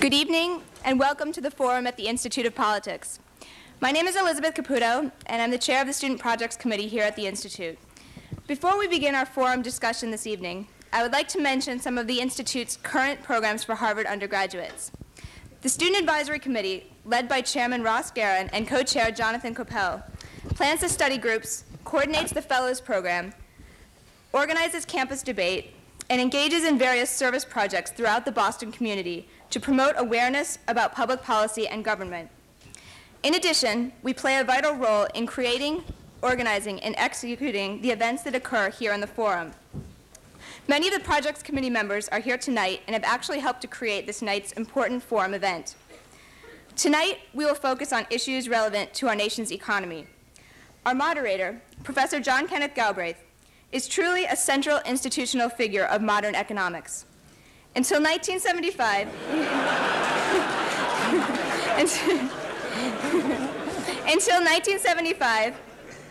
Good evening, and welcome to the forum at the Institute of Politics. My name is Elizabeth Caputo, and I'm the chair of the Student Projects Committee here at the Institute. Before we begin our forum discussion this evening, I would like to mention some of the Institute's current programs for Harvard undergraduates. The Student Advisory Committee, led by Chairman Ross Guerin and co-chair Jonathan Coppell, plans the study groups, coordinates the Fellows Program, organizes campus debate, and engages in various service projects throughout the Boston community to promote awareness about public policy and government. In addition, we play a vital role in creating, organizing, and executing the events that occur here in the forum. Many of the Projects Committee members are here tonight and have actually helped to create this night's important forum event. Tonight, we will focus on issues relevant to our nation's economy. Our moderator, Professor John Kenneth Galbraith, is truly a central institutional figure of modern economics. Until 1975,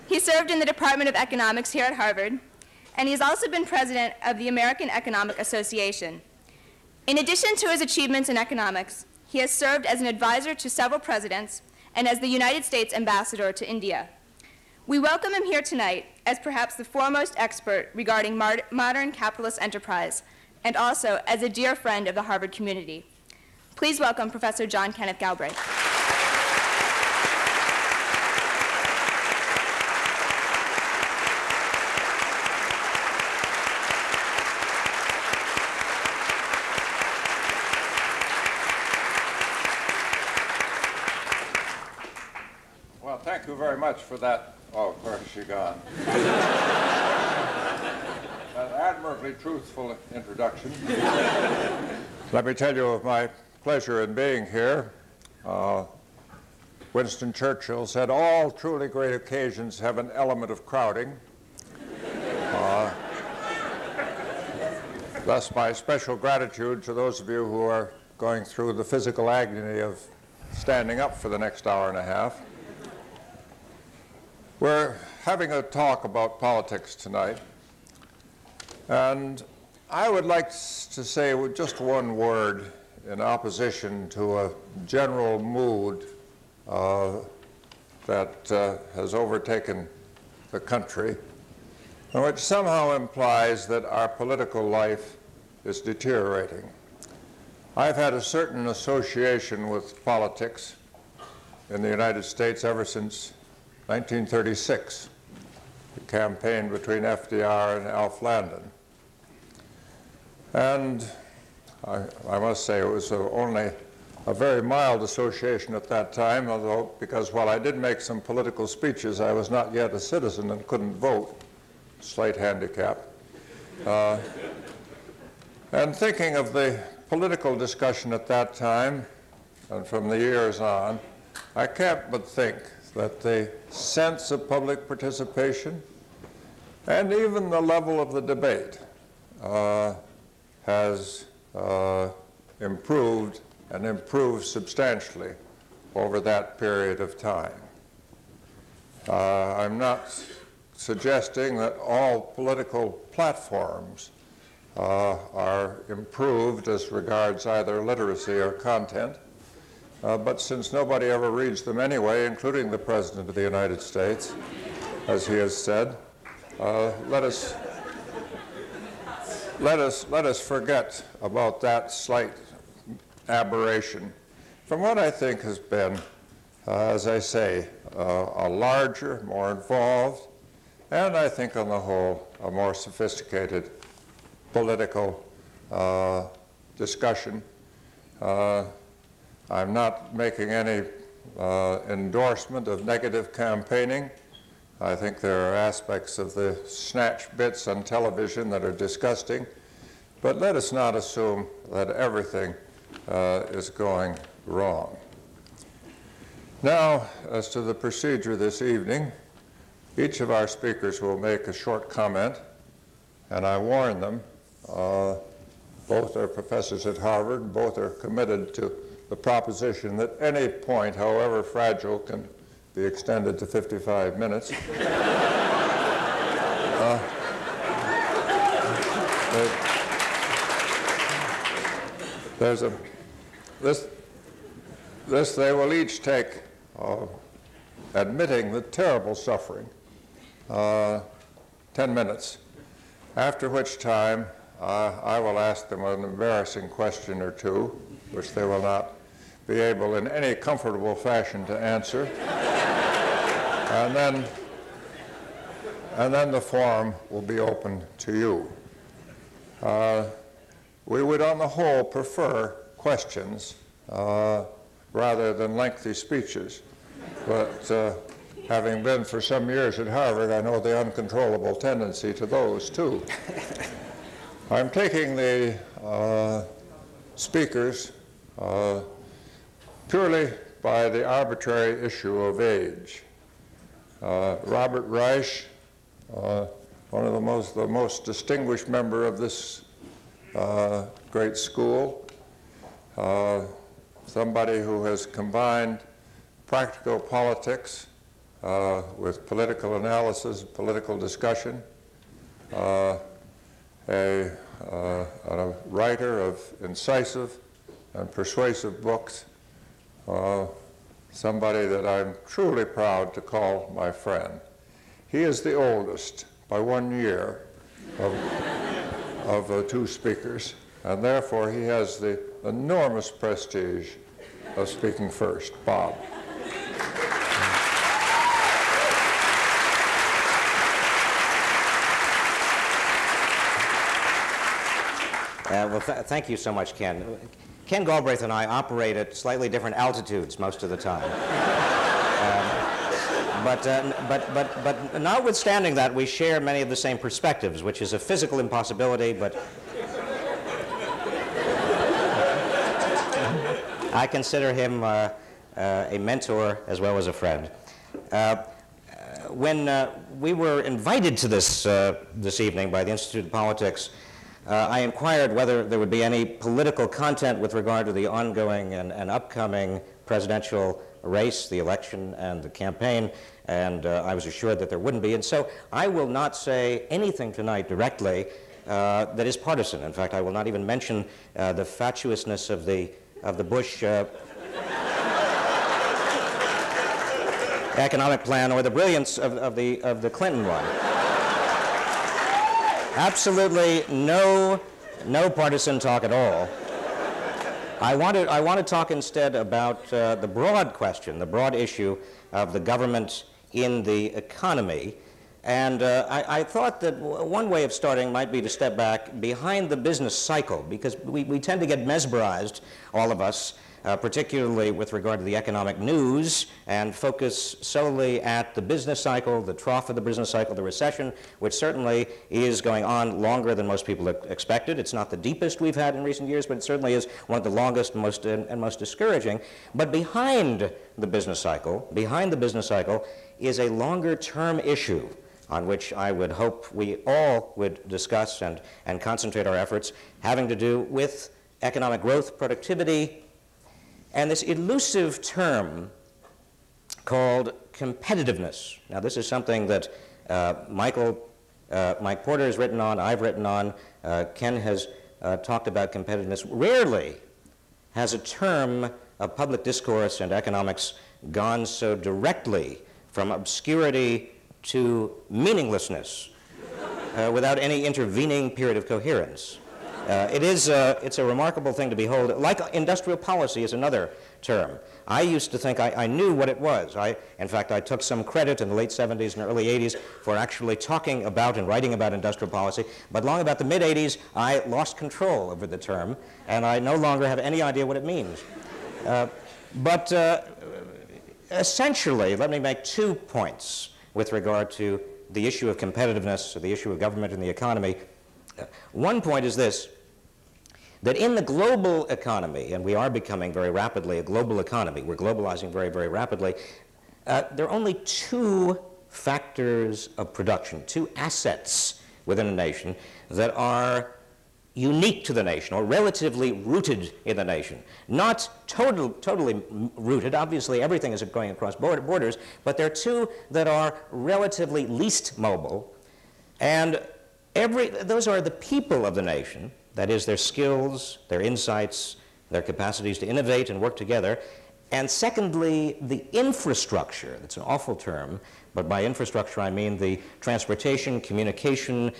he served in the Department of Economics here at Harvard, and he's also been president of the American Economic Association. In addition to his achievements in economics, he has served as an advisor to several presidents and as the United States ambassador to India. We welcome him here tonight as perhaps the foremost expert regarding modern capitalist enterprise, and also as a dear friend of the Harvard community. Please welcome Professor John Kenneth Galbraith. Well, thank you very much for that. Oh, of course, she's gone. An admirably truthful introduction. Let me tell you of my pleasure in being here. Winston Churchill said, all truly great occasions have an element of crowding. Thus, my special gratitude to those of you who are going through the physical agony of standing up for the next hour and a half. We're having a talk about politics tonight, and I would like to say just one word in opposition to a general mood that has overtaken the country, and which somehow implies that our political life is deteriorating. I've had a certain association with politics in the United States ever since 1936, the campaign between FDR and Alf Landon. And I must say it was only a very mild association at that time, although because while I did make some political speeches, I was not yet a citizen and couldn't vote, slight handicap. And thinking of the political discussion at that time, and from the years on, I can't but think that the sense of public participation and even the level of the debate has improved and improved substantially over that period of time. I'm not suggesting that all political platforms are improved as regards either literacy or content. But since nobody ever reads them anyway, including the President of the United States, as he has said, let us forget about that slight aberration from what I think has been, as I say, a larger, more involved, and I think on the whole, a more sophisticated political discussion. I'm not making any endorsement of negative campaigning. I think there are aspects of the snatch bits on television that are disgusting, but let us not assume that everything is going wrong. Now, as to the procedure this evening, each of our speakers will make a short comment, and I warn them, both are professors at Harvard, both are committed to the proposition that any point, however fragile, can be extended to 55 minutes. This they will each take, admitting the terrible suffering, 10 minutes, after which time I will ask them an embarrassing question or two, which they will not be able in any comfortable fashion to answer. And then the forum will be open to you. We would, on the whole, prefer questions rather than lengthy speeches. But having been for some years at Harvard, I know the uncontrollable tendency to those, too. I'm taking the speakers purely by the arbitrary issue of age. Robert Reich, one of the most distinguished member of this great school, somebody who has combined practical politics with political analysis, political discussion, a writer of incisive and persuasive books, somebody that I'm truly proud to call my friend. He is the oldest by 1 year of the two speakers, and therefore he has the enormous prestige of speaking first. Bob. Well, thank you so much, Ken. Ken Galbraith and I operate at slightly different altitudes most of the time. But notwithstanding that, we share many of the same perspectives, which is a physical impossibility, but I consider him a mentor as well as a friend. When we were invited to this evening by the Institute of Politics, I inquired whether there would be any political content with regard to the ongoing and upcoming presidential race, the election, and the campaign, and I was assured that there wouldn't be. And so I will not say anything tonight directly that is partisan. In fact, I will not even mention the fatuousness of the Bush economic plan or the brilliance of the Clinton one. Absolutely no partisan talk at all. I want to talk instead about the broad question, the broad issue of the government in the economy. And I thought that one way of starting might be to step back behind the business cycle, because we tend to get mesmerized, all of us, particularly with regard to the economic news, and focus solely at the business cycle, the trough of the business cycle, the recession, which certainly is going on longer than most people expected. It's not the deepest we've had in recent years, but it certainly is one of the longest and most discouraging. But behind the business cycle is a longer-term issue on which I would hope we all would discuss and concentrate our efforts, having to do with economic growth, productivity, and this elusive term called competitiveness. Now, this is something that Mike Porter has written on, I've written on, Ken has talked about competitiveness. Rarely has a term of public discourse and economics gone so directly from obscurity to meaninglessness without any intervening period of coherence. It's a remarkable thing to behold. Like industrial policy is another term. I used to think I knew what it was. In fact, I took some credit in the late 70s and early 80s for actually talking about and writing about industrial policy. But long about the mid-80s, I lost control over the term, and I no longer have any idea what it means. Essentially, let me make 2 points with regard to the issue of competitiveness, or the issue of government and the economy. One point is this, that in the global economy, and we are becoming very rapidly a global economy, we're globalizing very, very rapidly, there are only 2 factors of production, 2 assets within a nation that are unique to the nation, or relatively rooted in the nation. Not totally rooted. Obviously, everything is going across borders, but there are 2 that are relatively least mobile, and those are the people of the nation, that is, their skills, their insights, their capacities to innovate and work together, And secondly, the infrastructure. That's an awful term, but by infrastructure I mean the transportation, communication,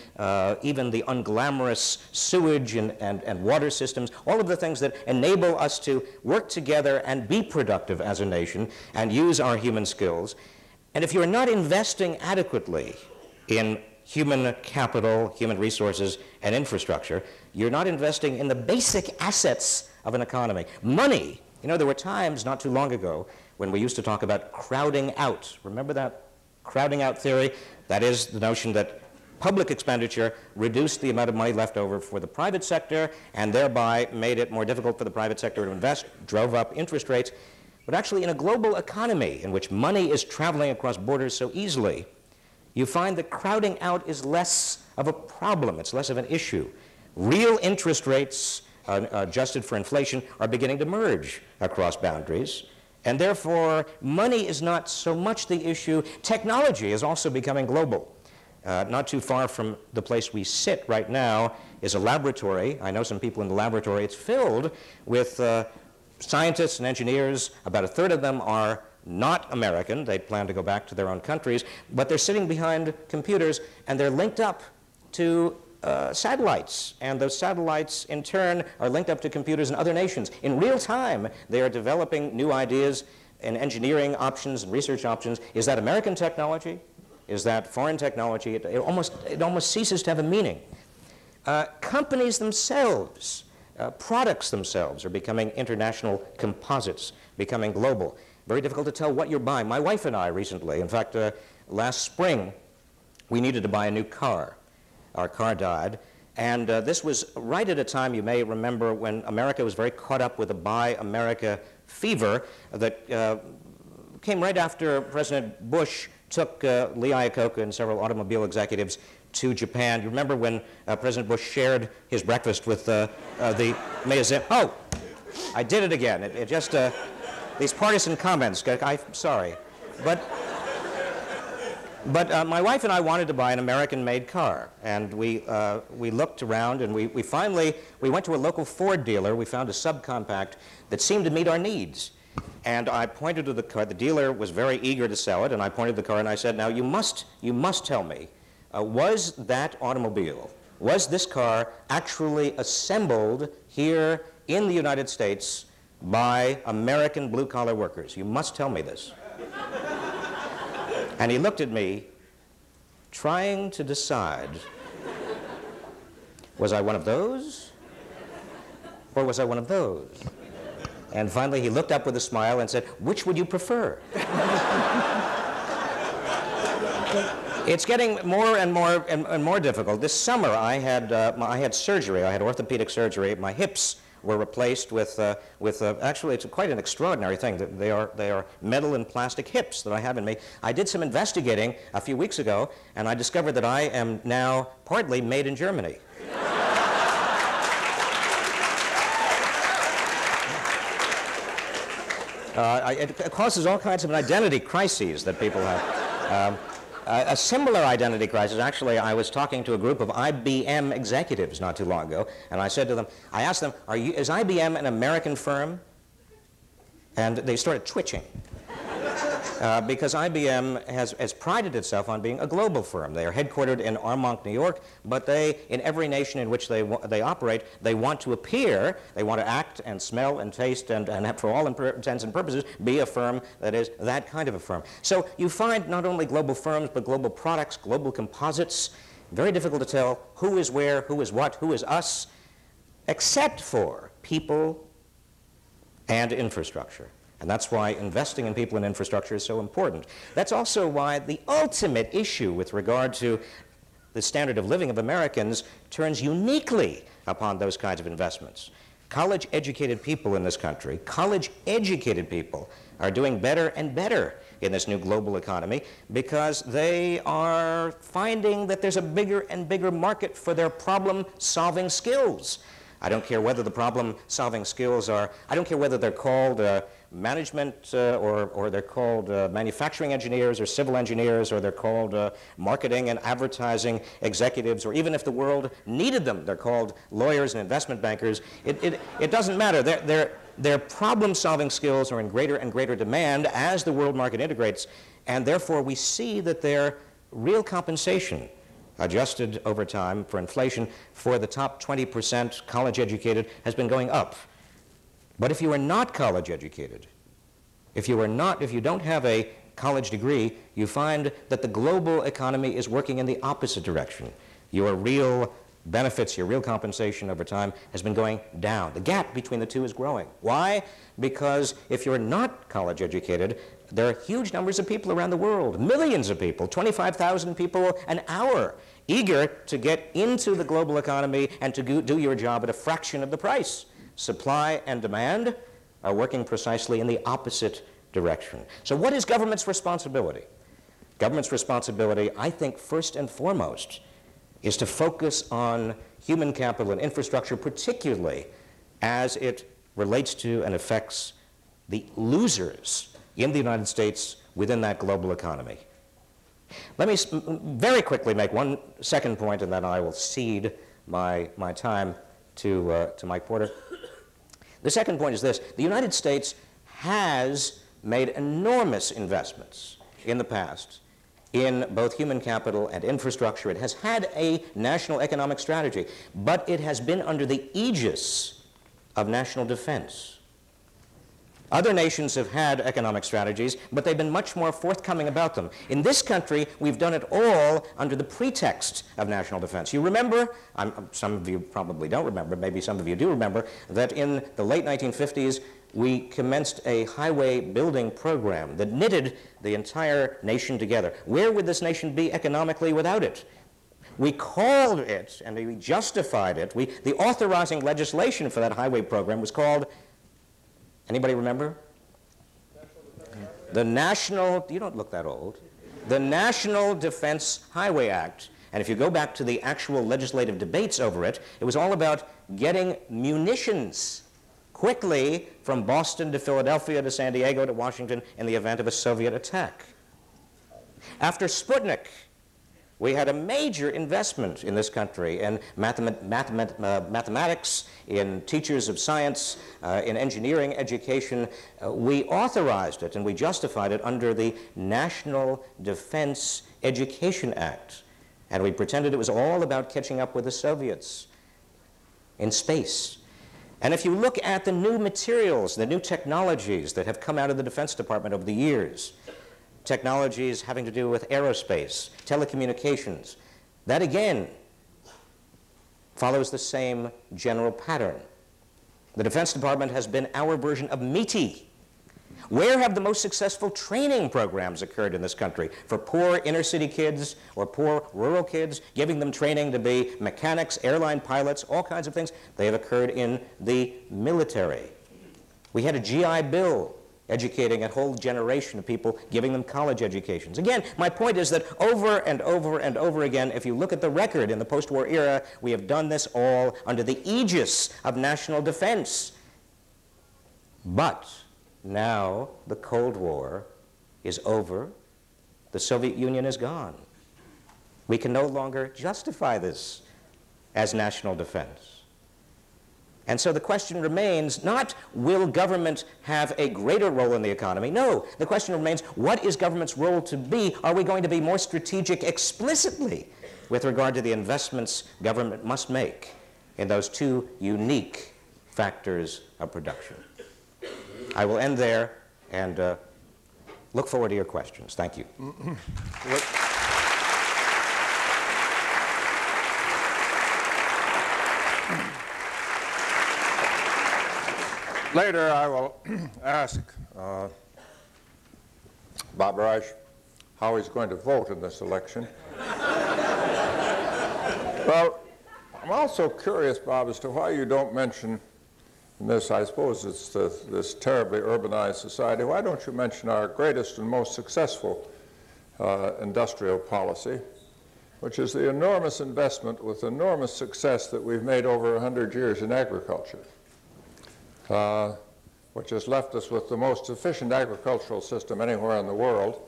even the unglamorous sewage and water systems, all of the things that enable us to work together and be productive as a nation and use our human skills. And if you're not investing adequately in human capital, human resources, and infrastructure, you're not investing in the basic assets of an economy. Money. You know, there were times not too long ago when we used to talk about crowding out. Remember that crowding out theory? That is the notion that public expenditure reduced the amount of money left over for the private sector and thereby made it more difficult for the private sector to invest, drove up interest rates. But actually, in a global economy in which money is traveling across borders so easily, you find that crowding out is less of a problem. It's less of an issue. Real interest rates adjusted for inflation are beginning to merge across boundaries, and therefore money is not so much the issue. Technology is also becoming global. Not too far from the place we sit right now is a laboratory. I know some people in the laboratory. It's filled with scientists and engineers. About a third of them are not American. They plan to go back to their own countries, but they're sitting behind computers and they're linked up to satellites, and those satellites in turn are linked up to computers in other nations. In real time, they are developing new ideas and engineering options and research options. Is that American technology? Is that foreign technology? It almost ceases to have a meaning. Companies themselves, products themselves are becoming international composites, becoming global. Very difficult to tell what you're buying. My wife and I recently, in fact, last spring, we needed to buy a new car. Our car died, and this was right at a time, you may remember, when America was very caught up with the Buy America fever that came right after President Bush took Lee Iacocca and several automobile executives to Japan. You remember when President Bush shared his breakfast with the Mayor. Oh, I did it again. It just, these partisan comments, I'm sorry. But my wife and I wanted to buy an American-made car, and we looked around, and we finally went to a local Ford dealer. We found a subcompact that seemed to meet our needs. And I pointed to the car. The dealer was very eager to sell it, and I pointed to the car, and I said, now you must tell me, was that automobile, was this car actually assembled here in the United States by American blue-collar workers? You must tell me this. And he looked at me, trying to decide, was I one of those, or was I one of those? And finally, he looked up with a smile and said, which would you prefer? It's getting more and more difficult. This summer, I had surgery. I had orthopedic surgery. My hips were replaced with actually, it's quite an extraordinary thing. They are metal and plastic hips that I have in me. I did some investigating a few weeks ago, and I discovered that I am now partly made in Germany. It causes all kinds of identity crises that people have. A similar identity crisis, actually, I was talking to a group of IBM executives not too long ago, and I said to them, I asked them, is IBM an American firm? And they started twitching. Because IBM has prided itself on being a global firm. They are headquartered in Armonk, New York, but they, in every nation in which they operate, they want to appear, they want to act and smell and taste and for all intents and purposes, be a firm that is that kind of a firm. So you find not only global firms, but global products, global composites. Very difficult to tell who is where, who is what, who is us, except for people and infrastructure. And that's why investing in people and infrastructure is so important. That's also why the ultimate issue with regard to the standard of living of Americans turns uniquely upon those kinds of investments. College-educated people in this country, college-educated people, are doing better and better in this new global economy because they are finding that there's a bigger and bigger market for their problem-solving skills. I don't care whether the problem-solving skills are, I don't care whether they're called management or they're called manufacturing engineers or civil engineers, or they're called marketing and advertising executives, or even if the world needed them, they're called lawyers and investment bankers. It doesn't matter. their problem-solving skills are in greater and greater demand as the world market integrates, and therefore we see that their real compensation, adjusted over time for inflation, for the top 20% college educated has been going up. But if you are not college educated, if you don't have a college degree, you find that the global economy is working in the opposite direction. Your real benefits, your real compensation over time has been going down. The gap between the two is growing. Why? Because if you're not college educated, there are huge numbers of people around the world, millions of people, 25,000 people an hour, eager to get into the global economy and to do your job at a fraction of the price. Supply and demand are working precisely in the opposite direction. So what is government's responsibility? Government's responsibility, I think, first and foremost, is to focus on human capital and infrastructure, particularly as it relates to and affects the losers in the United States within that global economy. Let me very quickly make one second point, and then I will cede my time to Mike Porter. The second point is this. The United States has made enormous investments in the past in both human capital and infrastructure. It has had a national economic strategy, but it has been under the aegis of national defense. Other nations have had economic strategies, but they've been much more forthcoming about them. In this country, we've done it all under the pretext of national defense. You remember, some of you probably don't remember, maybe some of you do remember, that in the late 1950s, we commenced a highway building program that knitted the entire nation together. Where would this nation be economically without it? We called it, and we justified it. The authorizing legislation for that highway program was called, anybody remember? The National, you don't look that old, the National Defense Highway Act. And if you go back to the actual legislative debates over it, it was all about getting munitions quickly from Boston to Philadelphia to San Diego to Washington in the event of a Soviet attack. After Sputnik, we had a major investment in this country in mathematics, in teachers of science, in engineering education. We authorized it and we justified it under the National Defense Education Act. And we pretended it was all about catching up with the Soviets in space. And if you look at the new materials, the new technologies that have come out of the Defense Department over the years, technologies having to do with aerospace, telecommunications, that again follows the same general pattern. The Defense Department has been our version of MITI. Where have the most successful training programs occurred in this country for poor inner city kids or poor rural kids, giving them training to be mechanics, airline pilots, all kinds of things? They have occurred in the military. We had a GI Bill educating a whole generation of people, giving them college educations. Again, my point is that over and over and over again, if you look at the record in the post-war era, we have done this all under the aegis of national defense. But now the Cold War is over. The Soviet Union is gone. We can no longer justify this as national defense. And so the question remains not, will government have a greater role in the economy? No, the question remains, what is government's role to be? Are we going to be more strategic explicitly with regard to the investments government must make in those two unique factors of production? I will end there and look forward to your questions. Thank you. Later, I will ask Bob Reich how he's going to vote in this election. Well, I'm also curious, Bob, as to why you don't mention this. I suppose it's this terribly urbanized society. Why don't you mention our greatest and most successful industrial policy, which is the enormous investment with enormous success that we've made over 100 years in agriculture, which has left us with the most efficient agricultural system anywhere in the world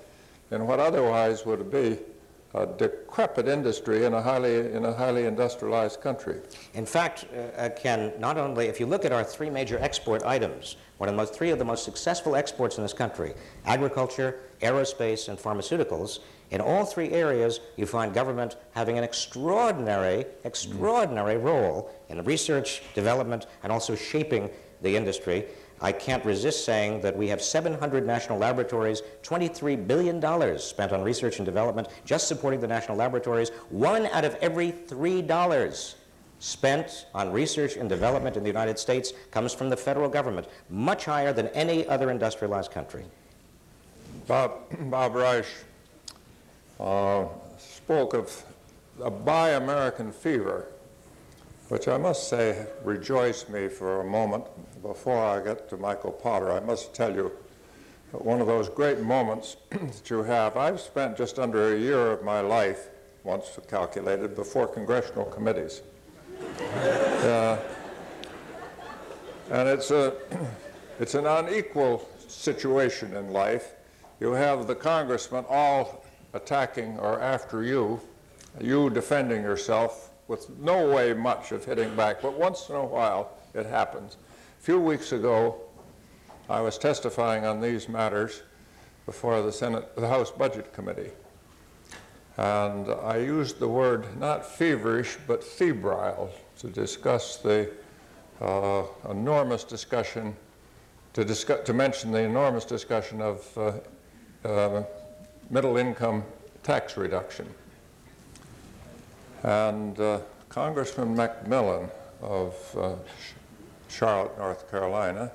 in what otherwise would be decrepit industry in a highly industrialized country. In fact, Ken, not only, if you look at our three major export items, three of the most successful exports in this country, agriculture, aerospace, and pharmaceuticals, in all three areas you find government having an extraordinary role in research, development, and also shaping the industry. I can't resist saying that we have 700 national laboratories, $23 billion spent on research and development, just supporting the national laboratories. 1 out of every $3 spent on research and development in the United States comes from the federal government, much higher than any other industrialized country. Bob Reich spoke of a Buy American fever, which I must say rejoiced me for a moment. Before I get to Michael Potter, I must tell you that one of those great moments that you have, I've spent just under a year of my life, once calculated, before congressional committees. And it's an unequal situation in life. You have the congressmen all attacking or after you, you defending yourself with no way much of hitting back, but once in a while it happens. A few weeks ago, I was testifying on these matters before the House Budget Committee, and I used the word not feverish but febrile to discuss the enormous discussion, to mention the enormous discussion of middle-income tax reduction. And Congressman McMillan of Charlotte, North Carolina,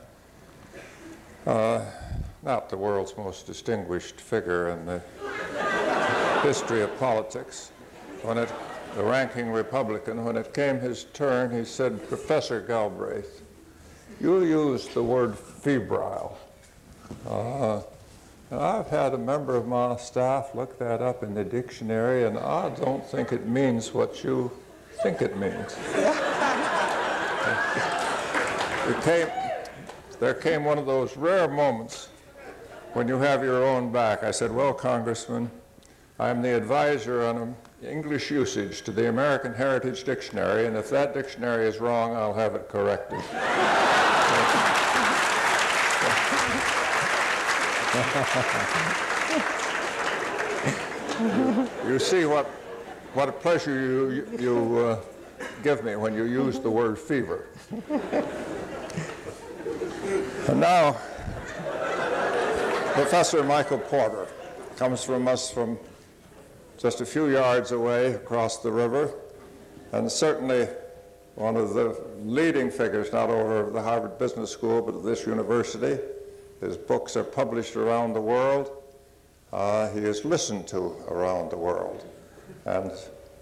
not the world's most distinguished figure in the history of politics, the ranking Republican, when it came his turn, he said, "Professor Galbraith, you used the word febrile." And I've had a member of my staff look that up in the dictionary, and I don't think it means what you think it means. There came one of those rare moments when you have your own back. I said, "Well, Congressman, I'm the advisor on English usage to the American Heritage Dictionary, and if that dictionary is wrong, I'll have it corrected." You see what a pleasure you give me when you use the word fever. And now, Professor Michael Porter comes from us from just a few yards away across the river, and certainly one of the leading figures, not over the Harvard Business School, but at this university. His books are published around the world. He is listened to around the world, and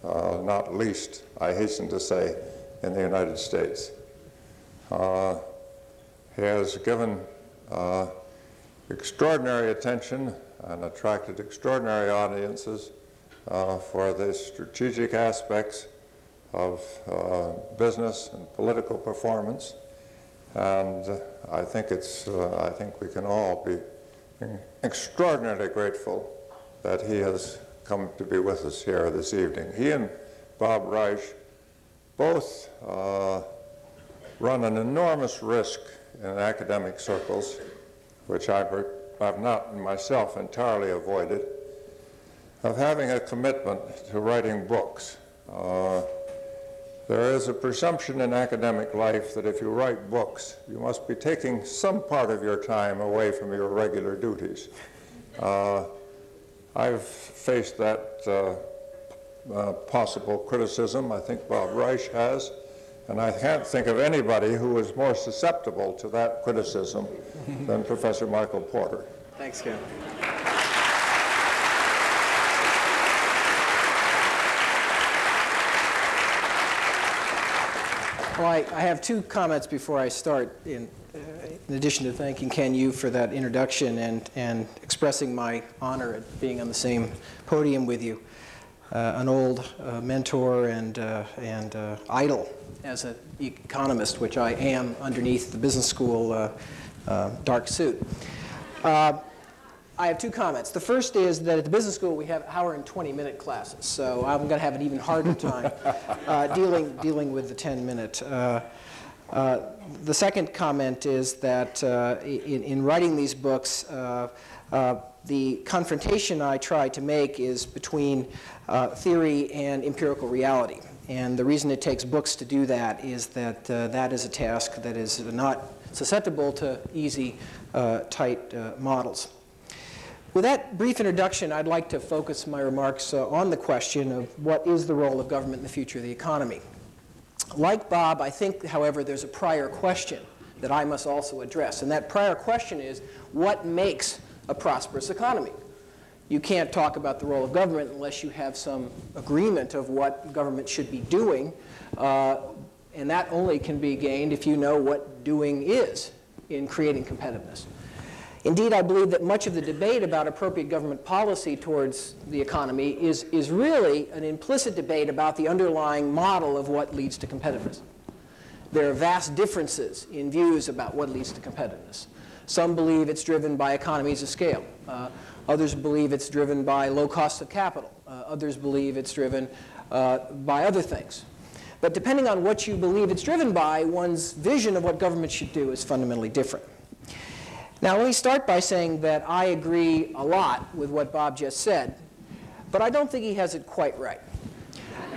not least, I hasten to say, in the United States. He has given extraordinary attention and attracted extraordinary audiences for the strategic aspects of business and political performance. And I think we can all be extraordinarily grateful that he has come to be with us here this evening. He and Bob Reich both run an enormous risk in academic circles, which I've not myself entirely avoided, of having a commitment to writing books. There is a presumption in academic life that if you write books, you must be taking some part of your time away from your regular duties. I've faced that possible criticism. I think Bob Reich has, and I can't think of anybody who is more susceptible to that criticism than Professor Michael Porter. Thanks, Ken. Well, I have two comments before I start, in addition to thanking Ken, you for that introduction and expressing my honor at being on the same podium with you. An old mentor and idol as an economist, which I am underneath the business school dark suit. I have two comments. The first is that at the business school we have hour and 20-minute classes, so I'm going to have an even harder time dealing with the 10-minute. The second comment is that in writing these books, the confrontation I try to make is between theory and empirical reality. And the reason it takes books to do that is that that is a task that is not susceptible to easy, tight models. With that brief introduction, I'd like to focus my remarks on the question of what is the role of government in the future of the economy. Like Bob, I think, however, there's a prior question that I must also address. And that prior question is, what makes a prosperous economy? You can't talk about the role of government unless you have some agreement of what government should be doing. And that only can be gained if you know what doing is in creating competitiveness. Indeed, I believe that much of the debate about appropriate government policy towards the economy is really an implicit debate about the underlying model of what leads to competitiveness. There are vast differences in views about what leads to competitiveness. Some believe it's driven by economies of scale. Others believe it's driven by low cost of capital. Others believe it's driven by other things. But depending on what you believe it's driven by, one's vision of what government should do is fundamentally different. Now, let me start by saying that I agree a lot with what Bob just said, but I don't think he has it quite right.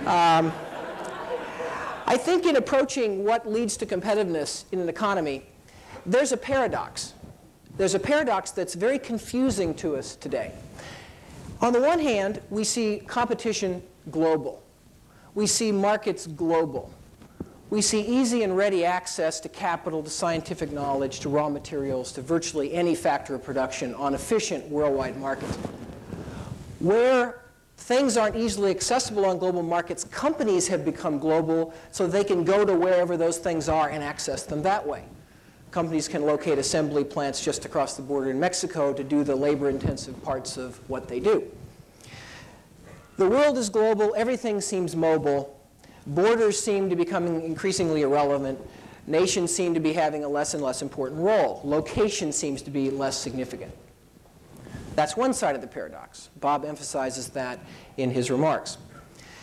I think in approaching what leads to competitiveness in an economy, there's a paradox. There's a paradox that's very confusing to us today. On the one hand, we see competition global. We see markets global. We see easy and ready access to capital, to scientific knowledge, to raw materials, to virtually any factor of production on efficient worldwide markets. Where things aren't easily accessible on global markets, companies have become global so they can go to wherever those things are and access them that way. Companies can locate assembly plants just across the border in Mexico to do the labor-intensive parts of what they do. The world is global. Everything seems mobile. Borders seem to be becoming increasingly irrelevant. Nations seem to be having a less and less important role. Location seems to be less significant. That's one side of the paradox. Bob emphasizes that in his remarks.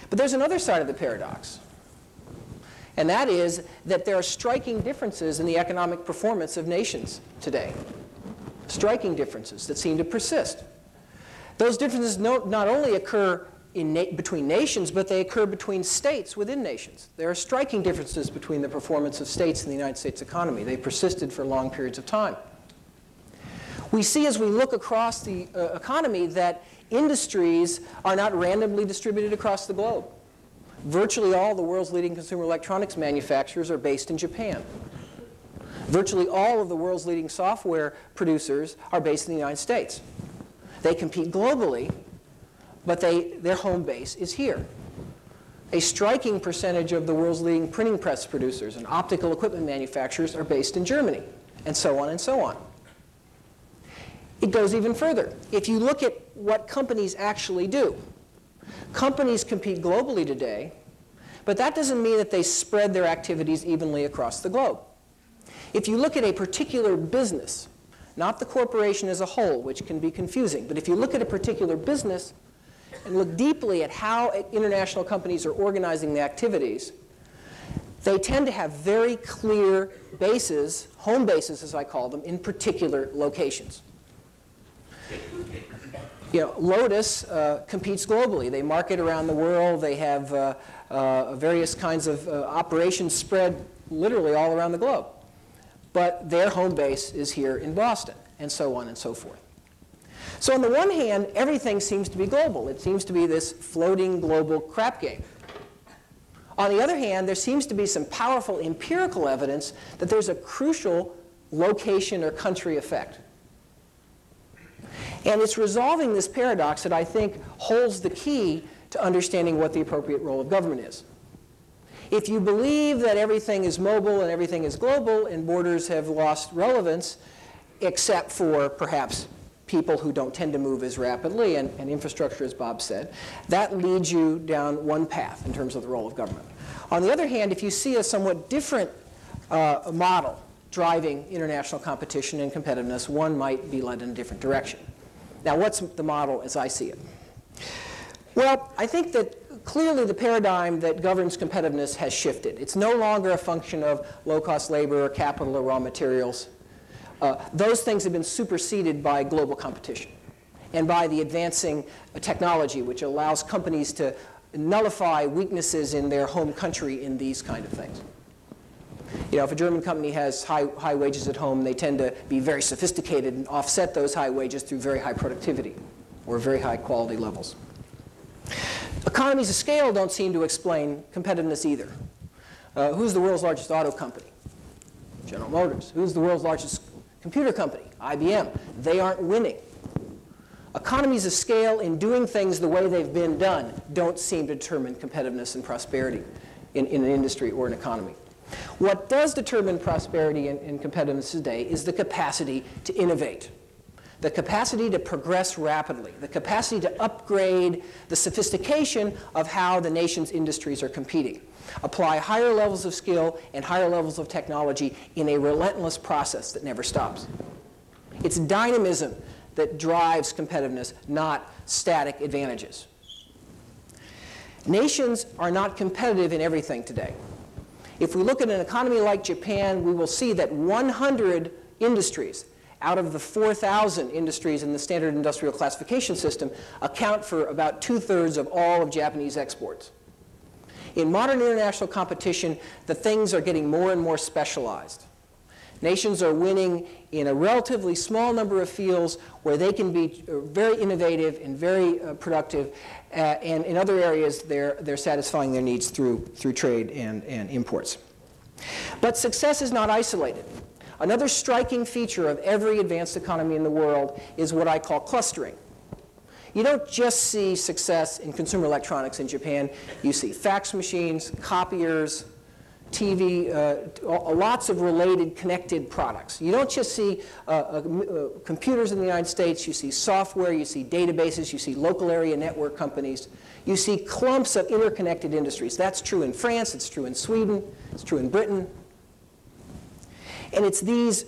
But there's another side of the paradox. And that is that there are striking differences in the economic performance of nations today. Striking differences that seem to persist. Those differences not only occur between nations, but they occur between states within nations. There are striking differences between the performance of states in the United States economy. They persisted for long periods of time. We see as we look across the economy that industries are not randomly distributed across the globe. Virtually all the world's leading consumer electronics manufacturers are based in Japan. Virtually all of the world's leading software producers are based in the United States. They compete globally, but their home base is here. A striking percentage of the world's leading printing press producers and optical equipment manufacturers are based in Germany, and so on and so on. It goes even further. If you look at what companies actually do, companies compete globally today, but that doesn't mean that they spread their activities evenly across the globe. If you look at a particular business, not the corporation as a whole, which can be confusing, but if you look at a particular business and look deeply at how international companies are organizing the activities, they tend to have very clear bases, home bases as I call them, in particular locations. Lotus competes globally. They market around the world. They have various kinds of operations spread literally all around the globe. But their home base is here in Boston, and so on and so forth. So on the one hand, everything seems to be global. It seems to be this floating global crap game. On the other hand, there seems to be some powerful empirical evidence that there's a crucial location or country effect. And it's resolving this paradox that I think holds the key to understanding what the appropriate role of government is. If you believe that everything is mobile and everything is global and borders have lost relevance, except for perhaps people who don't tend to move as rapidly and infrastructure, as Bob said, that leads you down one path in terms of the role of government. On the other hand, if you see a somewhat different model driving international competition and competitiveness, one might be led in a different direction. Now, what's the model as I see it? Well, I think that clearly the paradigm that governs competitiveness has shifted. It's no longer a function of low-cost labor or capital or raw materials. Those things have been superseded by global competition and by the advancing technology, which allows companies to nullify weaknesses in their home country in these kind of things. You know, if a German company has high wages at home, they tend to be very sophisticated and offset those high wages through very high productivity or very high quality levels. Economies of scale don't seem to explain competitiveness either. Who's the world's largest auto company? General Motors. Who's the world's largest computer company? IBM. They aren't winning. Economies of scale in doing things the way they've been done don't seem to determine competitiveness and prosperity in an industry or an economy. What does determine prosperity and competitiveness today is the capacity to innovate, the capacity to progress rapidly, the capacity to upgrade the sophistication of how the nation's industries are competing, apply higher levels of skill and higher levels of technology in a relentless process that never stops. It's dynamism that drives competitiveness, not static advantages. Nations are not competitive in everything today. If we look at an economy like Japan, we will see that 100 industries out of the 4,000 industries in the standard industrial classification system account for about 2/3 of all of Japanese exports. In modern international competition, the things are getting more and more specialized. Nations are winning in a relatively small number of fields where they can be very innovative and very productive, and in other areas they're satisfying their needs through trade and imports. But success is not isolated. Another striking feature of every advanced economy in the world is what I call clustering. You don't just see success in consumer electronics in Japan. You see fax machines, copiers, TV, lots of related connected products. You don't just see computers in the United States. You see software, you see databases, you see local area network companies. You see clumps of interconnected industries. That's true in France, it's true in Sweden, it's true in Britain. And it's these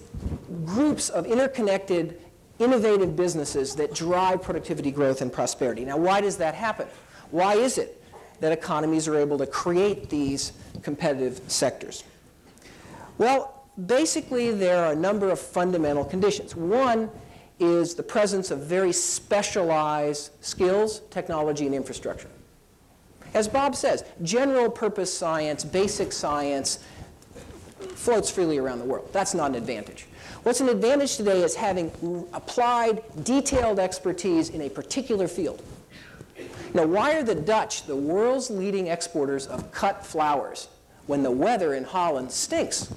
groups of interconnected, innovative businesses that drive productivity growth and prosperity. Now, why does that happen? Why is it that economies are able to create these competitive sectors? Well, basically, there are a number of fundamental conditions. One is the presence of very specialized skills, technology, and infrastructure. As Bob says, general purpose science, basic science, floats freely around the world. That's not an advantage. What's an advantage today is having applied, detailed expertise in a particular field. Now, why are the Dutch the world's leading exporters of cut flowers when the weather in Holland stinks?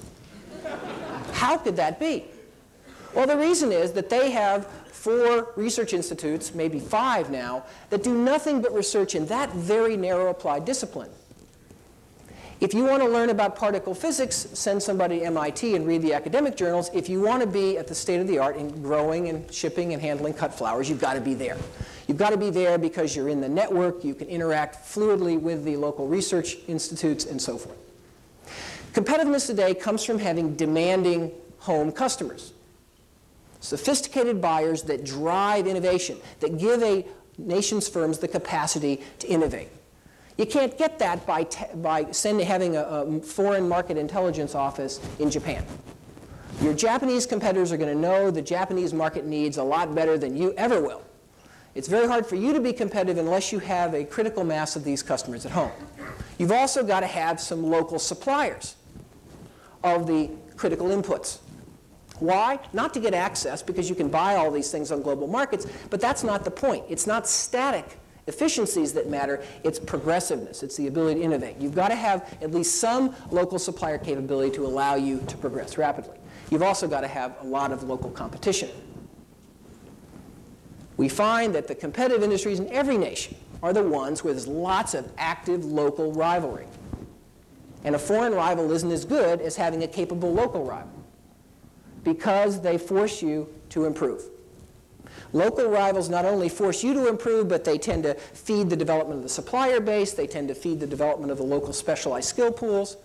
How could that be? Well, the reason is that they have 4 research institutes, maybe 5 now, that do nothing but research in that very narrow applied discipline. If you want to learn about particle physics, send somebody to MIT and read the academic journals. If you want to be at the state of the art in growing and shipping and handling cut flowers, you've got to be there. You've got to be there because you're in the network, you can interact fluidly with the local research institutes, and so forth. Competitiveness today comes from having demanding home customers. Sophisticated buyers that drive innovation, that give a nation's firms the capacity to innovate. You can't get that by having a foreign market intelligence office in Japan. Your Japanese competitors are going to know the Japanese market needs a lot better than you ever will. It's very hard for you to be competitive unless you have a critical mass of these customers at home. You've also got to have some local suppliers of the critical inputs. Why? Not to get access, because you can buy all these things on global markets, but that's not the point. It's not static efficiencies that matter, it's progressiveness. It's the ability to innovate. You've got to have at least some local supplier capability to allow you to progress rapidly. You've also got to have a lot of local competition. We find that the competitive industries in every nation are the ones where there's lots of active local rivalry. And a foreign rival isn't as good as having a capable local rival, because they force you to improve. Local rivals not only force you to improve, but they tend to feed the development of the supplier base, they tend to feed the development of the local specialized skill pools.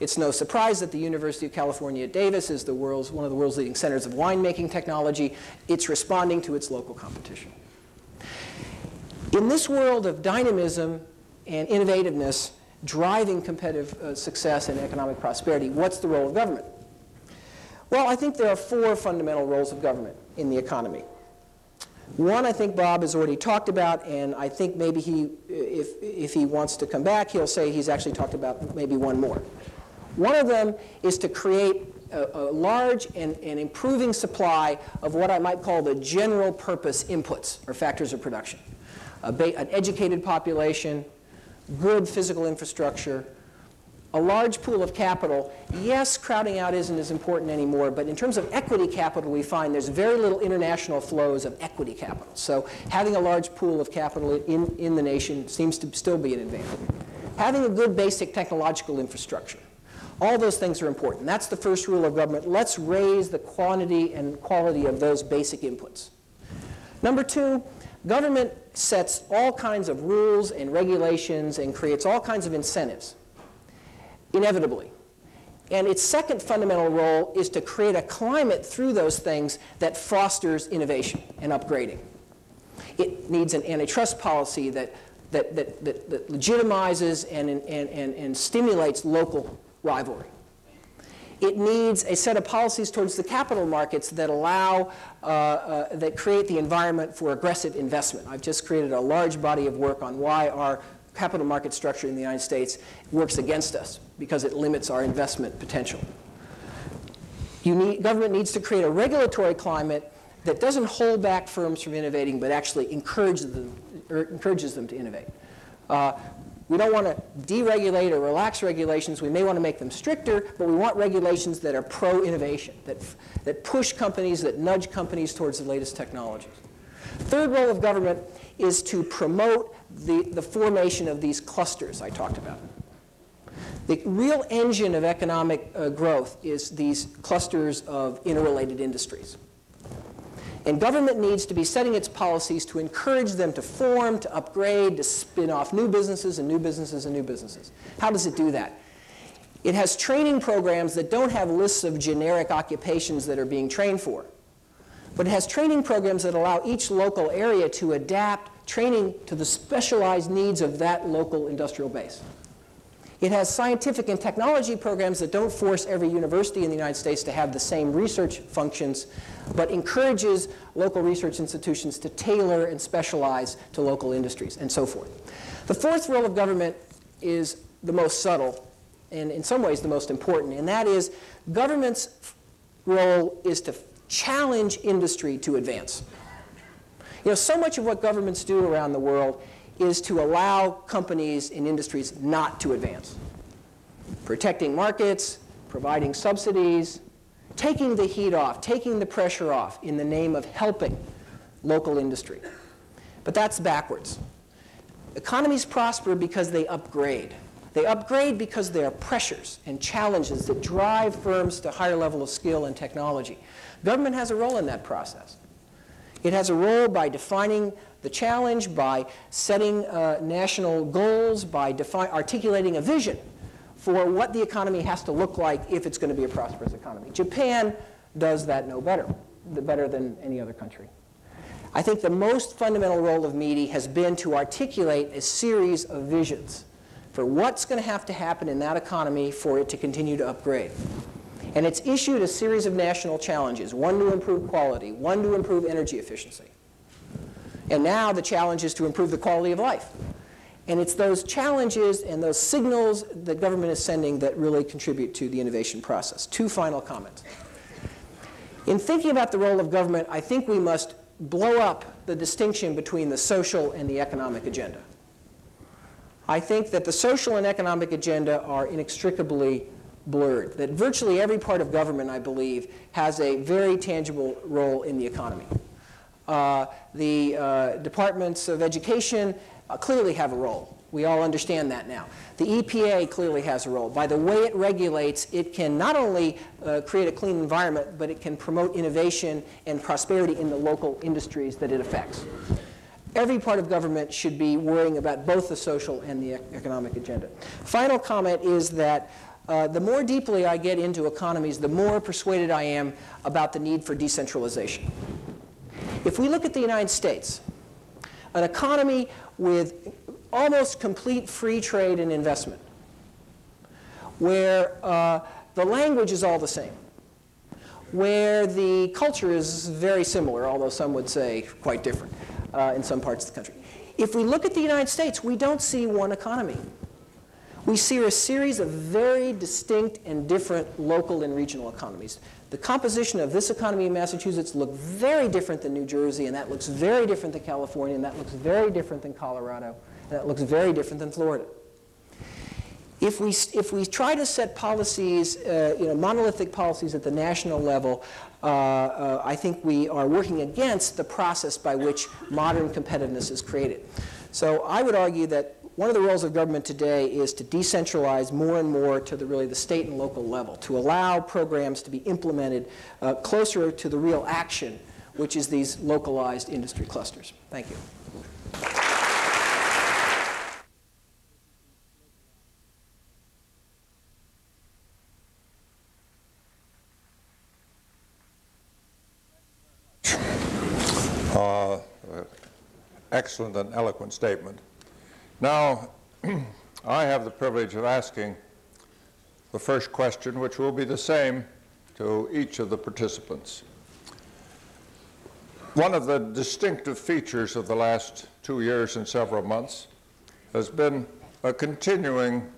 It's no surprise that the University of California at Davis is one of the world's leading centers of winemaking technology. It's responding to its local competition. In this world of dynamism and innovativeness driving competitive success and economic prosperity, what's the role of government? Well, I think there are 4 fundamental roles of government in the economy. One, I think Bob has already talked about, and I think maybe if he wants to come back, he'll say he's actually talked about maybe one more. One of them is to create a large and improving supply of what I might call the general purpose inputs, or factors of production. An educated population, good physical infrastructure, a large pool of capital. Yes, crowding out isn't as important anymore, but in terms of equity capital, we find there's very little international flows of equity capital. So having a large pool of capital in the nation seems to still be an advantage. Having a good basic technological infrastructure. All those things are important. That's the first rule of government. Let's raise the quantity and quality of those basic inputs. Number 2, government sets all kinds of rules and regulations and creates all kinds of incentives, inevitably. And its second fundamental role is to create a climate through those things that fosters innovation and upgrading. It needs an antitrust policy that legitimizes and stimulates local rivalry. It needs a set of policies towards the capital markets that that create the environment for aggressive investment. I've just created a large body of work on why our capital market structure in the United States works against us, because it limits our investment potential. Government needs to create a regulatory climate that doesn't hold back firms from innovating, but actually encourages them to innovate. We don't want to deregulate or relax regulations. We may want to make them stricter, but we want regulations that are pro-innovation, that push companies, that nudge companies towards the latest technologies. Third role of government is to promote the formation of these clusters I talked about. The real engine of economic growth is these clusters of interrelated industries. And government needs to be setting its policies to encourage them to form, to upgrade, to spin off new businesses and new businesses and new businesses. How does it do that? It has training programs that don't have lists of generic occupations that are being trained for. But it has training programs that allow each local area to adapt training to the specialized needs of that local industrial base. It has scientific and technology programs that don't force every university in the United States to have the same research functions, but encourages local research institutions to tailor and specialize to local industries, and so forth. The fourth role of government is the most subtle, and in some ways the most important, and that is government's role is to challenge industry to advance. You know, so much of what governments do around the world is to allow companies and industries not to advance. Protecting markets, providing subsidies, taking the heat off, taking the pressure off in the name of helping local industry. But that's backwards. Economies prosper because they upgrade. They upgrade because there are pressures and challenges that drive firms to a higher level of skill and technology. Government has a role in that process. It has a role by defining the challenge, by setting national goals, by articulating a vision for what the economy has to look like if it's going to be a prosperous economy. Japan does that better than any other country. I think the most fundamental role of MEDI has been to articulate a series of visions for what's going to have to happen in that economy for it to continue to upgrade. And it's issued a series of national challenges, one to improve quality, one to improve energy efficiency. And now the challenge is to improve the quality of life. And it's those challenges and those signals that government is sending that really contribute to the innovation process. 2 final comments. In thinking about the role of government, I think we must blow up the distinction between the social and the economic agenda. I think that the social and economic agenda are inextricably blurred, that virtually every part of government, I believe, has a very tangible role in the economy. The departments of education clearly have a role. We all understand that now. The EPA clearly has a role. By the way it regulates, it can not only create a clean environment, but it can promote innovation and prosperity in the local industries that it affects. Every part of government should be worrying about both the social and the economic agenda. Final comment is that the more deeply I get into economies, the more persuaded I am about the need for decentralization. If we look at the United States, an economy with almost complete free trade and investment, where the language is all the same, where the culture is very similar, although some would say quite different in some parts of the country. If we look at the United States, we don't see one economy. We see a series of very distinct and different local and regional economies. The composition of this economy in Massachusetts looks very different than New Jersey, and that looks very different than California, and that looks very different than Colorado, and that looks very different than Florida. If we try to set policies, monolithic policies at the national level, I think we are working against the process by which modern competitiveness is created. So I would argue that one of the roles of government today is to decentralize more and more to really the state and local level, to allow programs to be implemented closer to the real action, which is these localized industry clusters. Thank you. Excellent and eloquent statement. Now, I have the privilege of asking the first question, which will be the same to each of the participants. One of the distinctive features of the last 2 years and several months has been a continuing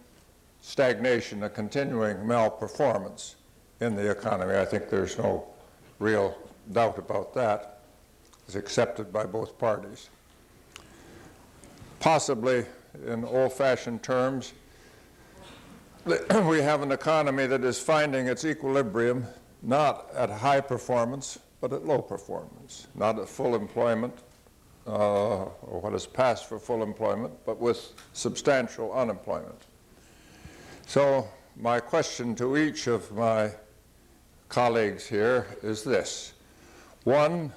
stagnation, a continuing malperformance in the economy. I think there's no real doubt about that. It's accepted by both parties. Possibly, in old-fashioned terms, we have an economy that is finding its equilibrium not at high performance, but at low performance, not at full employment, or what is passed for full employment, but with substantial unemployment. So my question to each of my colleagues here is this. One,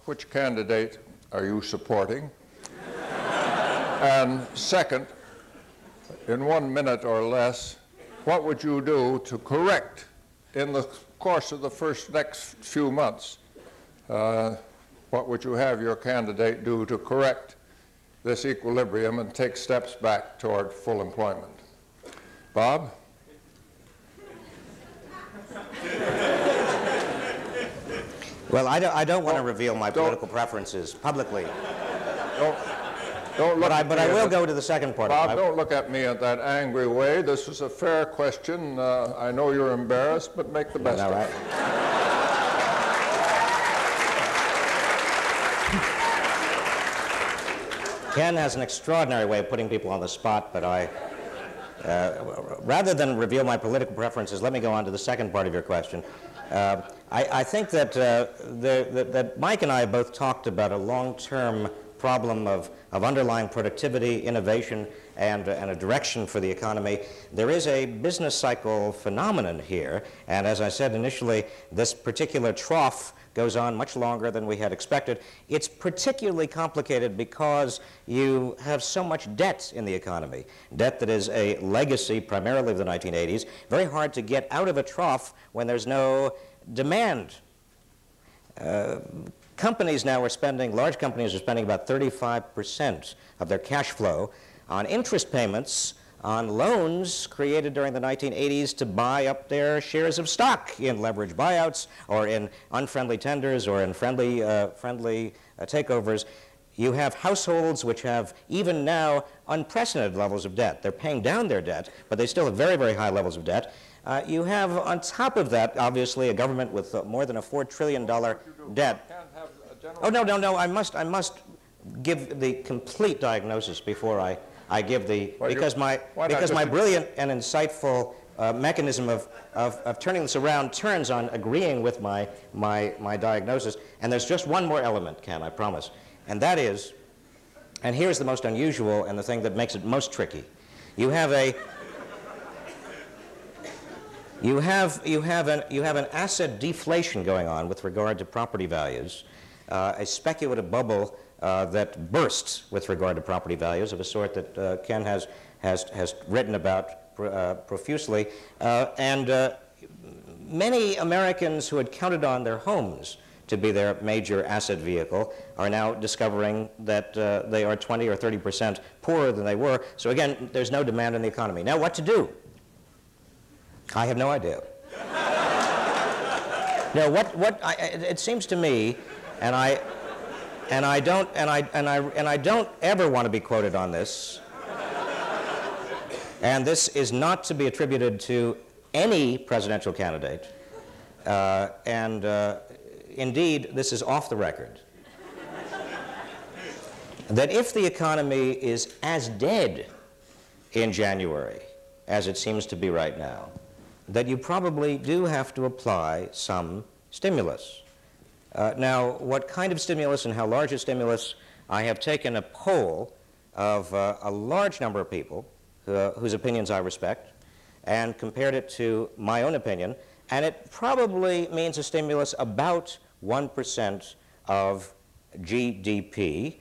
which candidate are you supporting? And second, in 1 minute or less, what would you do to correct in the course of the next few months? What would you have your candidate do to correct this equilibrium and take steps back toward full employment? Bob? Well, I don't want to reveal my political preferences publicly. Don't look but I will go to the second part. Bob, don't look at me in that angry way. This is a fair question. I know you're embarrassed, but make the best of it. Ken has an extraordinary way of putting people on the spot, but rather than reveal my political preferences, let me go on to the second part of your question. I think that, that Mike and I both talked about a long-term problem of underlying productivity, innovation, and a direction for the economy. There is a business cycle phenomenon here, and as I said initially, this particular trough goes on much longer than we had expected. It's particularly complicated because you have so much debt in the economy, debt that is a legacy primarily of the 1980s, very hard to get out of a trough when there's no demand. Companies now are spending, large companies are spending about 35% of their cash flow on interest payments on loans created during the 1980s to buy up their shares of stock in leveraged buyouts or in unfriendly tenders or in friendly takeovers. You have households which have, even now, unprecedented levels of debt. They're paying down their debt, but they still have very, very high levels of debt. You have, on top of that, obviously, a government with more than a $4 trillion debt. Oh, no, I must give the complete diagnosis before I give the, because my brilliant and insightful mechanism of turning this around turns on agreeing with my diagnosis. And there's just one more element, Ken, I promise. And that is, and here's the most unusual and the thing that makes it most tricky. You have an asset deflation going on with regard to property values, a speculative bubble that bursts with regard to property values of a sort that Ken has written about profusely, and many Americans who had counted on their homes to be their major asset vehicle are now discovering that they are 20 or 30% poorer than they were. So again, there's no demand in the economy. Now, what to do? I have no idea. No, it seems to me, and I don't ever want to be quoted on this. And this is not to be attributed to any presidential candidate. Indeed, this is off the record. That if the economy is as dead in January as it seems to be right now, that you probably do have to apply some stimulus. Now, what kind of stimulus and how large a stimulus? I have taken a poll of a large number of people whose opinions I respect and compared it to my own opinion, and it probably means a stimulus about 1% of GDP.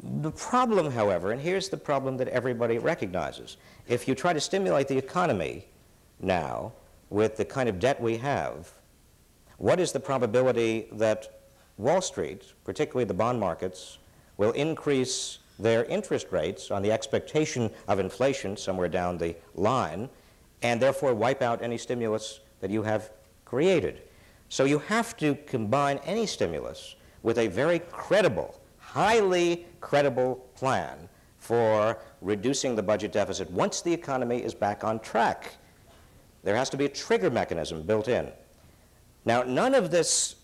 The problem, however, and here's the problem that everybody recognizes, if you try to stimulate the economy now with the kind of debt we have, what is the probability that Wall Street, particularly the bond markets, will increase their interest rates on the expectation of inflation somewhere down the line, and therefore wipe out any stimulus that you have created? So you have to combine any stimulus with a very credible, highly credible plan for reducing the budget deficit once the economy is back on track. There has to be a trigger mechanism built in. Now, none of this,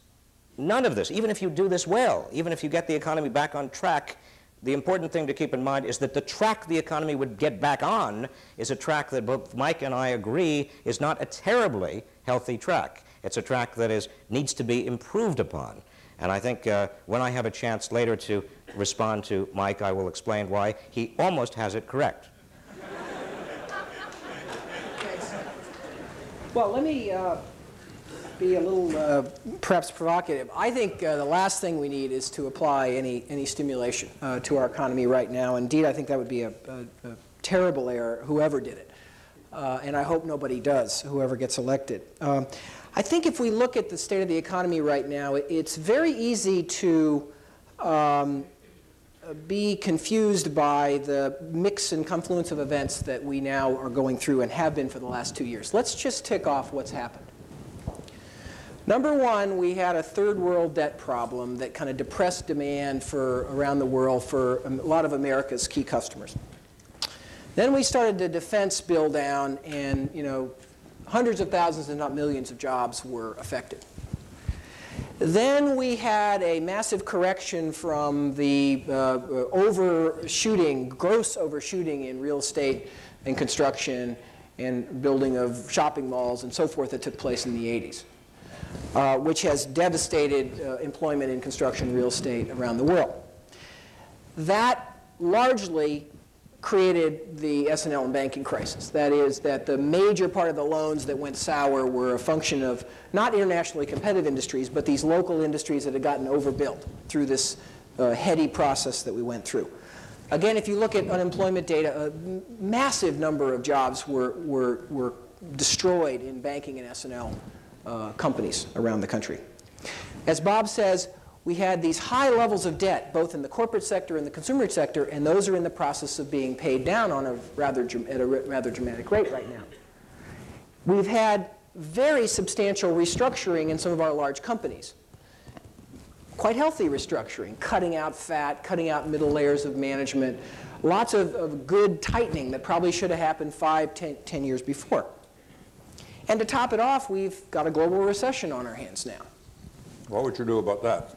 even if you do this well, even if you get the economy back on track, the important thing to keep in mind is that the track the economy would get back on is a track that both Mike and I agree is not a terribly healthy track. It's a track that needs to be improved upon. And I think when I have a chance later to respond to Mike, I will explain why he almost has it correct. Well, let me be a little perhaps provocative. I think the last thing we need is to apply any stimulation to our economy right now. Indeed, I think that would be a terrible error, whoever did it. And I hope nobody does, whoever gets elected. I think if we look at the state of the economy right now, it's very easy to be confused by the mix and confluence of events that we now are going through and have been for the last 2 years. Let's just tick off what's happened. Number one, we had a third world debt problem that kind of depressed demand for around the world for a lot of America's key customers. Then we started the defense build down, and hundreds of thousands and not millions of jobs were affected. Then we had a massive correction from the gross overshooting in real estate and construction and building of shopping malls and so forth that took place in the 80s, which has devastated employment in construction and real estate around the world. That largely created the S&L and banking crisis. That is, that the major part of the loans that went sour were a function of not internationally competitive industries, but these local industries that had gotten overbuilt through this heady process that we went through. Again, if you look at unemployment data, a massive number of jobs were destroyed in banking and S&L companies around the country. As Bob says, we had these high levels of debt, both in the corporate sector and the consumer sector, and those are in the process of being paid down at a rather dramatic rate right now. We've had very substantial restructuring in some of our large companies. Quite healthy restructuring, cutting out fat, cutting out middle layers of management, lots of good tightening that probably should have happened 5, 10 years before. And to top it off, we've got a global recession on our hands now. What would you do about that?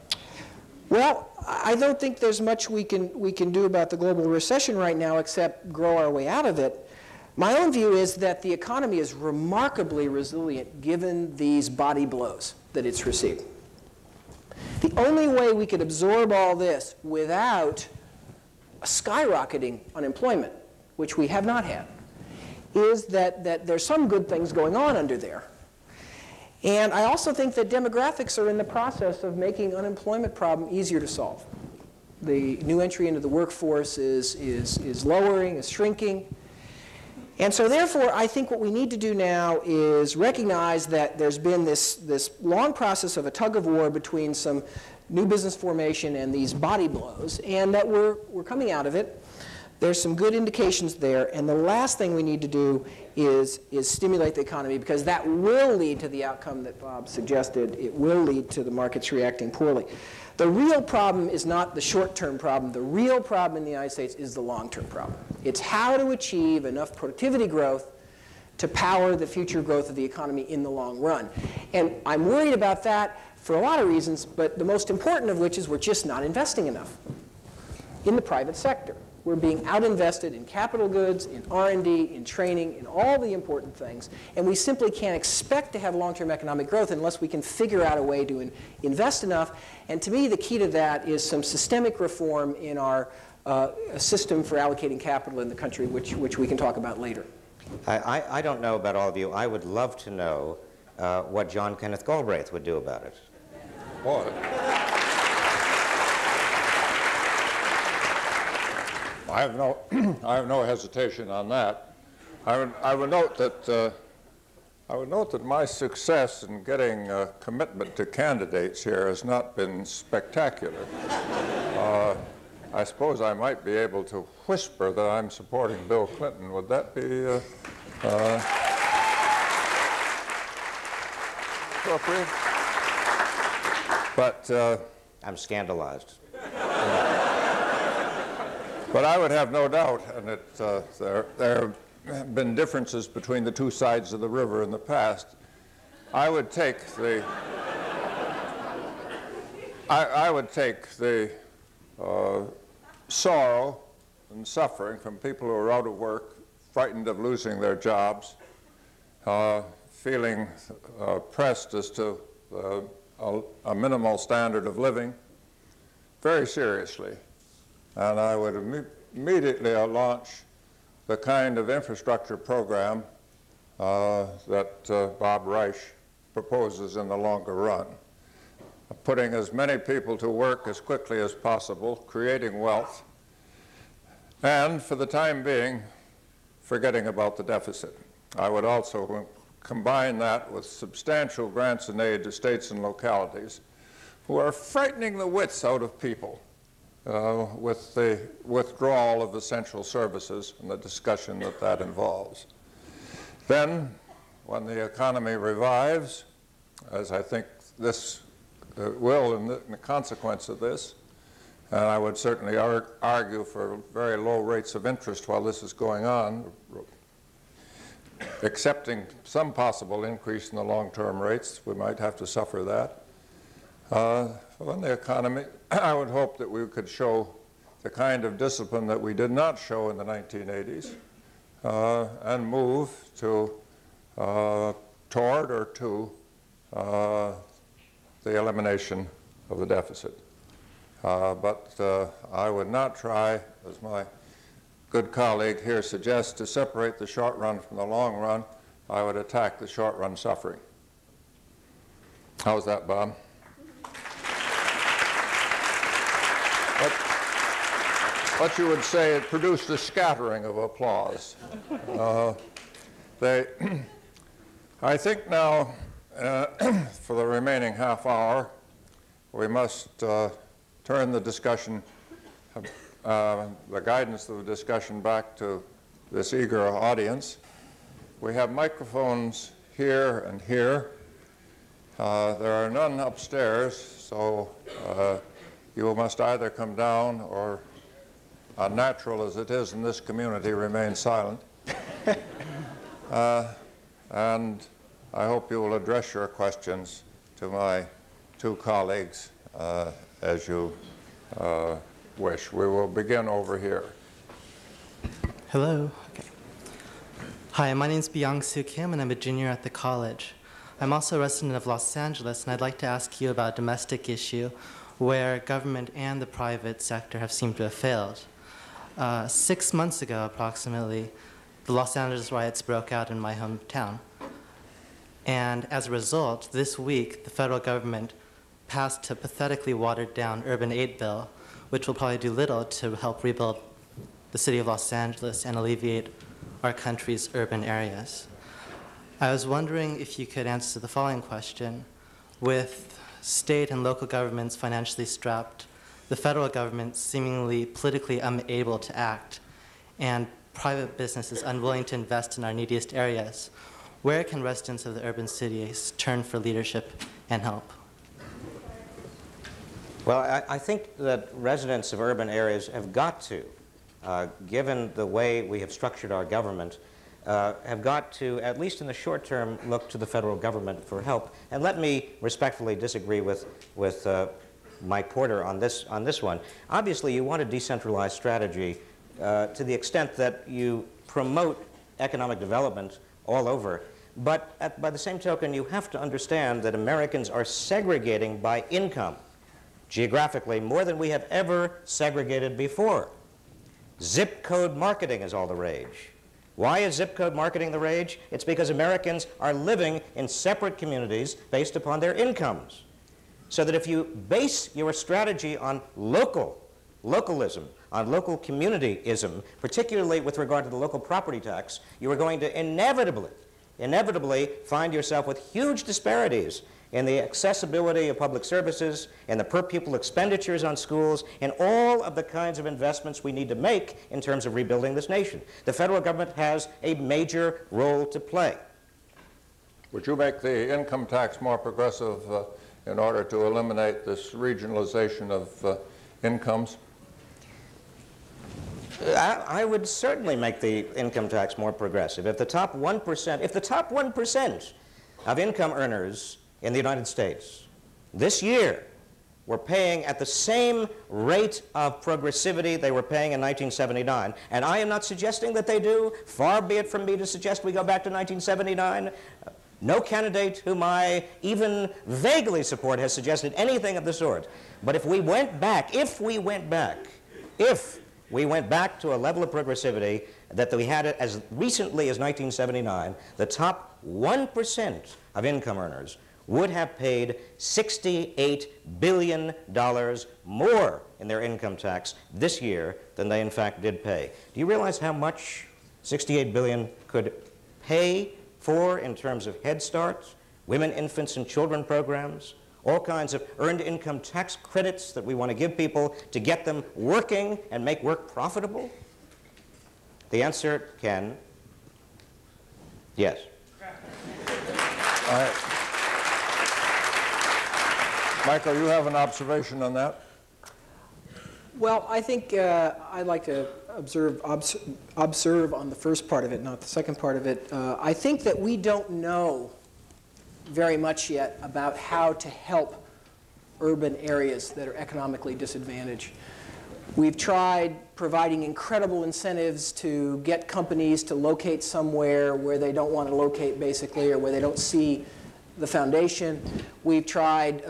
Well, I don't think there's much we can do about the global recession right now except grow our way out of it. My own view is that the economy is remarkably resilient given these body blows that it's received. The only way we could absorb all this without skyrocketing unemployment, which we have not had, is that there's some good things going on under there. And I also think that demographics are in the process of making unemployment problem easier to solve. The new entry into the workforce is lowering, is shrinking. And so therefore, I think what we need to do now is recognize that there's been this long process of a tug of war between some new business formation and these body blows, and that we're coming out of it. There's some good indications there, and the last thing we need to do is stimulate the economy, because that will lead to the outcome that Bob suggested. It will lead to the markets reacting poorly. The real problem is not the short-term problem. The real problem in the United States is the long-term problem. It's how to achieve enough productivity growth to power the future growth of the economy in the long run. And I'm worried about that for a lot of reasons, but the most important of which is we're just not investing enough in the private sector. We're being out-invested in capital goods, in R&D, in training, in all the important things. And we simply can't expect to have long-term economic growth unless we can figure out a way to invest enough. And to me, the key to that is some systemic reform in our system for allocating capital in the country, which we can talk about later. I don't know about all of you. I would love to know what John Kenneth Galbraith would do about it. Boy. I have no hesitation on that. I would note that my success in getting commitment to candidates here has not been spectacular. I suppose I might be able to whisper that I'm supporting Bill Clinton. Would that be appropriate? But I'm scandalized. But I would have no doubt, and there have been differences between the two sides of the river in the past. I would take the sorrow and suffering from people who are out of work, frightened of losing their jobs, feeling pressed as to a minimal standard of living, very seriously. And I would immediately launch the kind of infrastructure program that Bob Reich proposes in the longer run, putting as many people to work as quickly as possible, creating wealth, and for the time being, forgetting about the deficit. I would also combine that with substantial grants and aid to states and localities who are frightening the wits out of people with the withdrawal of essential services and the discussion that that involves. Then, when the economy revives, as I think this will in the consequence of this, and I would certainly argue for very low rates of interest while this is going on, accepting some possible increase in the long-term rates. We might have to suffer that. When the economy, I would hope that we could show the kind of discipline that we did not show in the 1980s and move to, toward or to the elimination of the deficit. But I would not try, as my good colleague here suggests, to separate the short run from the long run. I would attack the short run suffering. How's that, Bob? What you would say, it produced a scattering of applause. I think now, for the remaining half hour, we must turn the discussion, the guidance of the discussion back to this eager audience. We have microphones here and here. There are none upstairs, so you must either come down or, unnatural as it is in this community, remain silent. And I hope you will address your questions to my two colleagues as you wish. We will begin over here. Hello. Okay. Hi, my name is Byung-Soo Kim, and I'm a junior at the college. I'm also a resident of Los Angeles, and I'd like to ask you about a domestic issue where government and the private sector have seemed to have failed. 6 months ago, approximately, the Los Angeles riots broke out in my hometown. And as a result, this week, the federal government passed a pathetically watered-down urban aid bill, which will probably do little to help rebuild the city of Los Angeles and alleviate our country's urban areas. I was wondering if you could answer the following question. With state and local governments financially strapped, the federal government seemingly politically unable to act, and private businesses unwilling to invest in our neediest areas, where can residents of the urban cities turn for leadership and help? Well, I think that residents of urban areas have got to, given the way we have structured our government, have got to, at least in the short term, look to the federal government for help. And let me respectfully disagree with Mike Porter on this one. Obviously, you want a decentralized strategy to the extent that you promote economic development all over. But by the same token, you have to understand that Americans are segregating by income, geographically, more than we have ever segregated before. Zip code marketing is all the rage. Why is zip code marketing the rage? It's because Americans are living in separate communities based upon their incomes. So that if you base your strategy on localism, on local communityism, particularly with regard to the local property tax, you are going to inevitably find yourself with huge disparities in the accessibility of public services, in the per pupil expenditures on schools, in all of the kinds of investments we need to make in terms of rebuilding this nation. The federal government has a major role to play. Would you make the income tax more progressive in order to eliminate this regionalization of incomes? I would certainly make the income tax more progressive. If the top 1% of income earners in the United States this year were paying at the same rate of progressivity they were paying in 1979, and I am not suggesting that they do, far be it from me to suggest we go back to 1979. No candidate whom I even vaguely support has suggested anything of the sort. But if we went back to a level of progressivity that we had as recently as 1979, the top 1% of income earners would have paid $68 billion more in their income tax this year than they in fact did pay. Do you realize how much $68 billion could pay for in terms of Head Start, women, infants, and children programs, all kinds of earned income tax credits that we want to give people to get them working and make work profitable? The answer, Ken, yes. All right. Michael, you have an observation on that? Well, I think I'd like to observe on the first part of it, not the second part of it. I think that we don't know very much yet about how to help urban areas that are economically disadvantaged. We've tried providing incredible incentives to get companies to locate somewhere where they don't want to locate, basically, or where they don't see the foundation. We've tried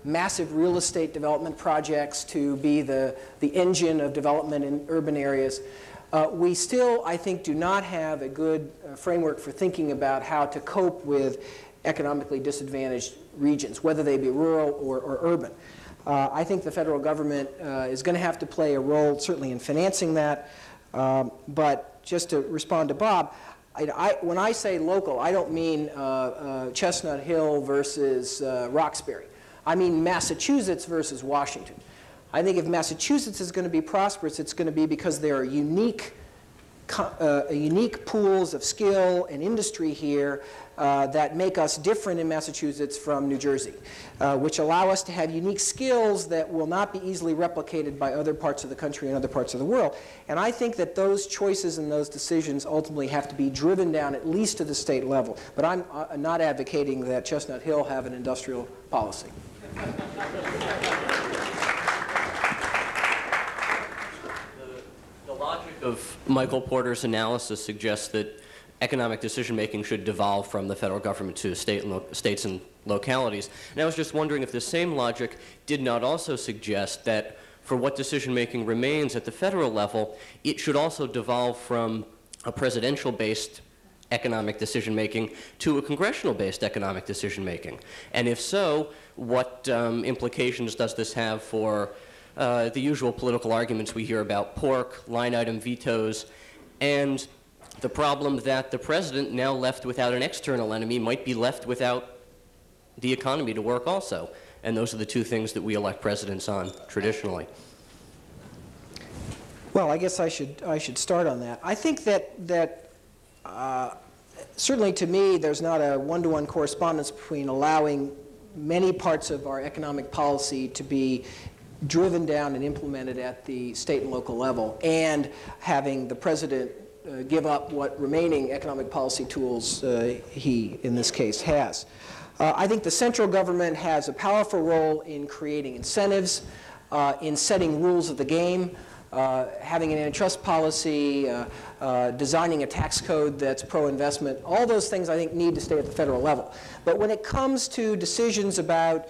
massive real estate development projects to be the engine of development in urban areas. We still, I think, do not have a good framework for thinking about how to cope with economically disadvantaged regions, whether they be rural or urban. I think the federal government is going to have to play a role, certainly in financing that. But just to respond to Bob, when I say local, I don't mean Chestnut Hill versus Roxbury. I mean Massachusetts versus Washington. I think if Massachusetts is going to be prosperous, it's going to be because there are unique pools of skill and industry here that make us different in Massachusetts from New Jersey, which allow us to have unique skills that will not be easily replicated by other parts of the country and other parts of the world. And I think that those choices and those decisions ultimately have to be driven down at least to the state level. But I'm not advocating that Chestnut Hill have an industrial policy. The logic of Michael Porter's analysis suggests that economic decision-making should devolve from the federal government to states and localities. And I was just wondering if the same logic did not also suggest that for what decision-making remains at the federal level, it should also devolve from a presidential-based economic decision-making to a congressional-based economic decision-making. And if so, what implications does this have for the usual political arguments we hear about pork, line item vetoes, and the problem that the president, now left without an external enemy, might be left without the economy to work also. And those are the two things that we elect presidents on traditionally. Well, I guess I should start on that. I think that certainly to me, there's not a one-to-one correspondence between allowing many parts of our economic policy to be driven down and implemented at the state and local level, and having the president give up what remaining economic policy tools he, in this case, has. I think the central government has a powerful role in creating incentives, in setting rules of the game, having an antitrust policy, designing a tax code that's pro-investment. All those things, I think, need to stay at the federal level. But when it comes to decisions about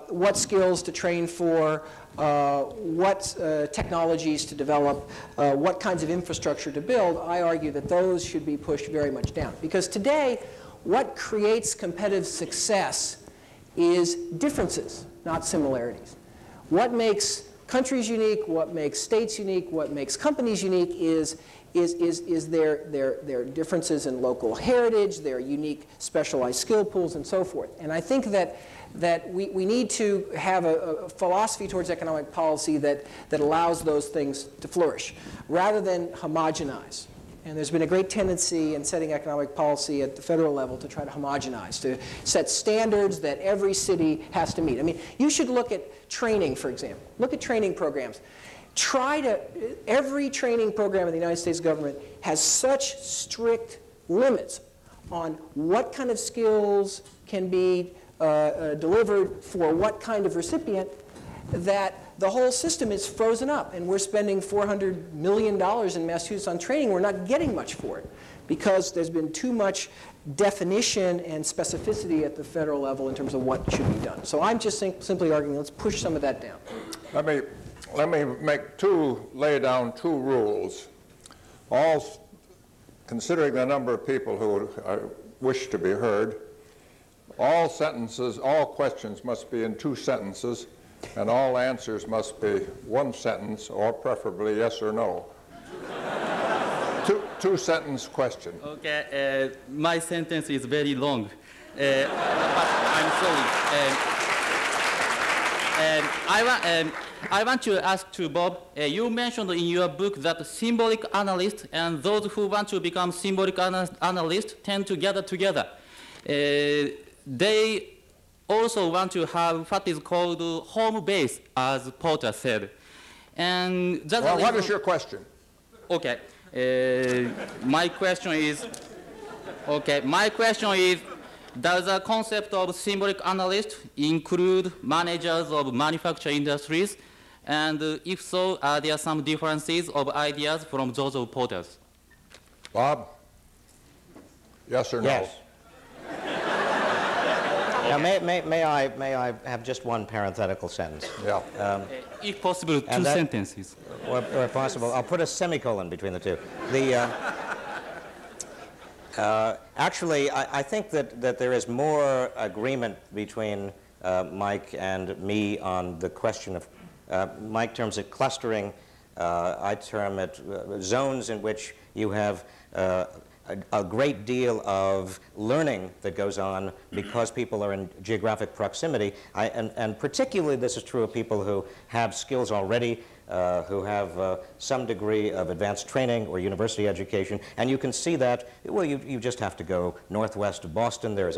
what skills to train for, what technologies to develop, what kinds of infrastructure to build, I argue that those should be pushed very much down. Because today, what creates competitive success is differences, not similarities. What makes countries unique, what makes states unique, what makes companies unique is their differences in local heritage, their unique specialized skill pools, and so forth. And I think that we need to have a philosophy towards economic policy that allows those things to flourish, rather than homogenize. And there's been a great tendency in setting economic policy at the federal level to try to homogenize, to set standards that every city has to meet. I mean, you should look at training, for example. Look at training programs. Every training program in the United States government has such strict limits on what kind of skills can be delivered for what kind of recipient, that the whole system is frozen up, and we're spending $400 million in Massachusetts on training. We're not getting much for it because there's been too much definition and specificity at the federal level in terms of what should be done. So I'm just simply arguing, let's push some of that down. Let me lay down two rules. All, considering the number of people who wish to be heard, all sentences, all questions must be in 2 sentences, and all answers must be 1 sentence, or preferably yes or no. Two-sentence question. Okay, my sentence is very long, but I'm sorry. I want to ask to Bob, you mentioned in your book that symbolic analysts and those who want to become symbolic analysts tend to gather together. They also want to have what is called home base, as Porter said. And that's well, what is your question? Okay. My question is, does the concept of symbolic analyst include managers of manufacturing industries? And if so, are there some differences of ideas from those of Porter's? Bob? Yes or no? Yes. Now, may I have just one parenthetical sentence? Yeah. If possible, 2 sentences. Or if possible, I'll put a semicolon between the two. Actually, I think that there is more agreement between Mike and me on the question of, Mike terms it clustering, I term it zones in which you have a great deal of learning that goes on because people are in geographic proximity. And particularly this is true of people who have skills already, who have some degree of advanced training or university education. And you can see that, well, you just have to go northwest of Boston. There's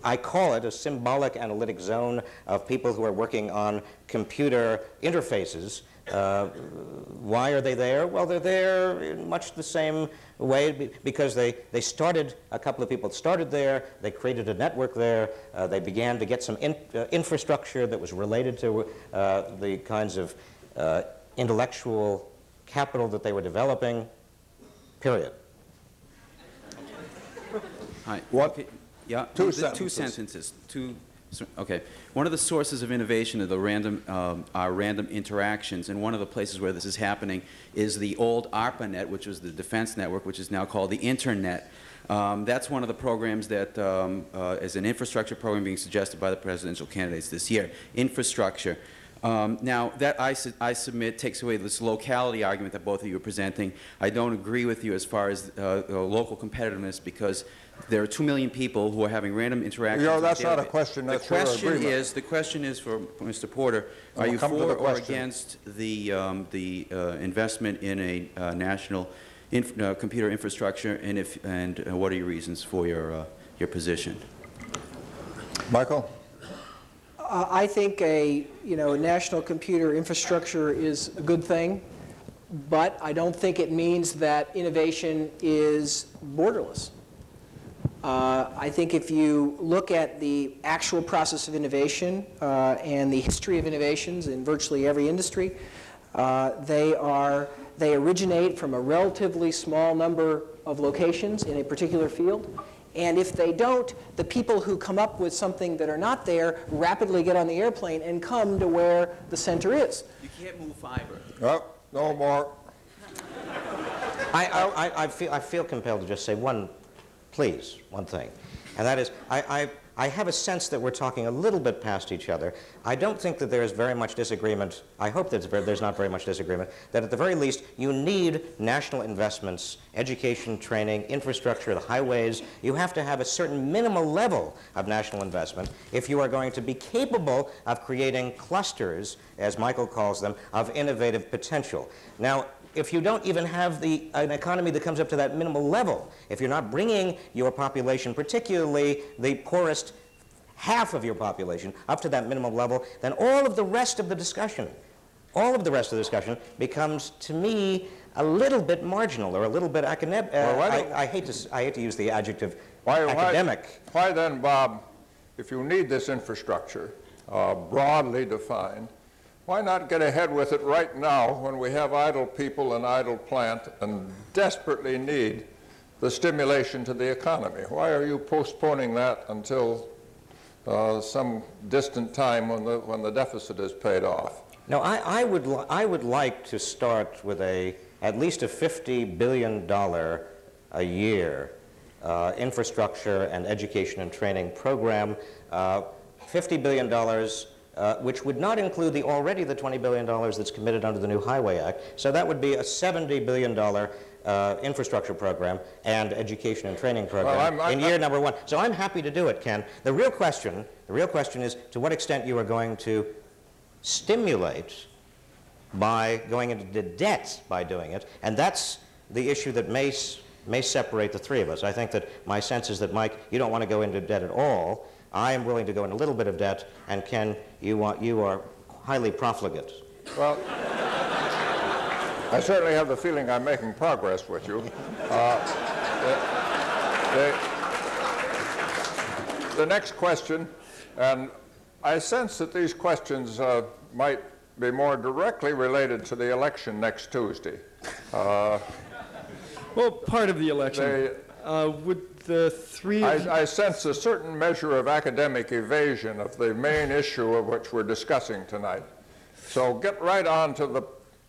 I call it a symbolic analytic zone of people who are working on computer interfaces. Why are they there? Well, they're there in much the same way because they started, a couple of people started there, they created a network there, they began to get some infrastructure that was related to the kinds of intellectual capital that they were developing, period. Hi. What? Okay. Yeah, 2 2 sentences. Okay. One of the sources of innovation are our random interactions, and one of the places where this is happening is the old ARPANET, which was the defense network, which is now called the Internet. That's one of the programs that is an infrastructure program being suggested by the presidential candidates this year. Infrastructure. Now, that I submit takes away this locality argument that both of you are presenting. I don't agree with you as far as local competitiveness, because there are 2 million people who are having random interactions. That's not a question. That's your agreement. The question is for Mr. Porter: are you for or against the investment in a national computer infrastructure, and what are your reasons for your position? Michael? I think a national computer infrastructure is a good thing, but I don't think it means that innovation is borderless. I think if you look at the actual process of innovation and the history of innovations in virtually every industry, they originate from a relatively small number of locations in a particular field. And if they don't, the people who come up with something that are not there rapidly get on the airplane and come to where the center is. You can't move fiber. Oh, no more. I feel compelled to just say one thing, and that is I have a sense that we're talking a little bit past each other. I don't think that there is very much disagreement. I hope that there's not very much disagreement, that at the very least you need national investments, education, training, infrastructure, the highways. You have to have a certain minimal level of national investment if you are going to be capable of creating clusters, as Michael calls them, of innovative potential. Now, if you don't even have an economy that comes up to that minimal level, if you're not bringing your population, particularly the poorest half of your population, up to that minimum level, then all of the rest of the discussion becomes, to me, a little bit marginal or a little bit academic. I hate to use the adjective academic. Why then, Bob, if you need this infrastructure broadly defined, why not get ahead with it right now when we have idle people and idle plant and desperately need the stimulation to the economy? Why are you postponing that until some distant time when the deficit is paid off? No, I would like to start with at least a $50 billion a year infrastructure and education and training program. $50 billion. Which would not include already the $20 billion that's committed under the new Highway Act. So that would be a $70 billion infrastructure program and education and training program in year number one. So I'm happy to do it, Ken. The real question is to what extent you are going to stimulate by going into debt by doing it, and that's the issue that may separate the three of us. I think that my sense is that, Mike, you don't want to go into debt at all. I am willing to go in a little bit of debt, and Ken, you are highly profligate. Well, I certainly have the feeling I'm making progress with you. The next question, and I sense that these questions might be more directly related to the election next Tuesday. Well, part of the election. Would the three of you... I sense a certain measure of academic evasion of the main issue of which we're discussing tonight. So get right on to the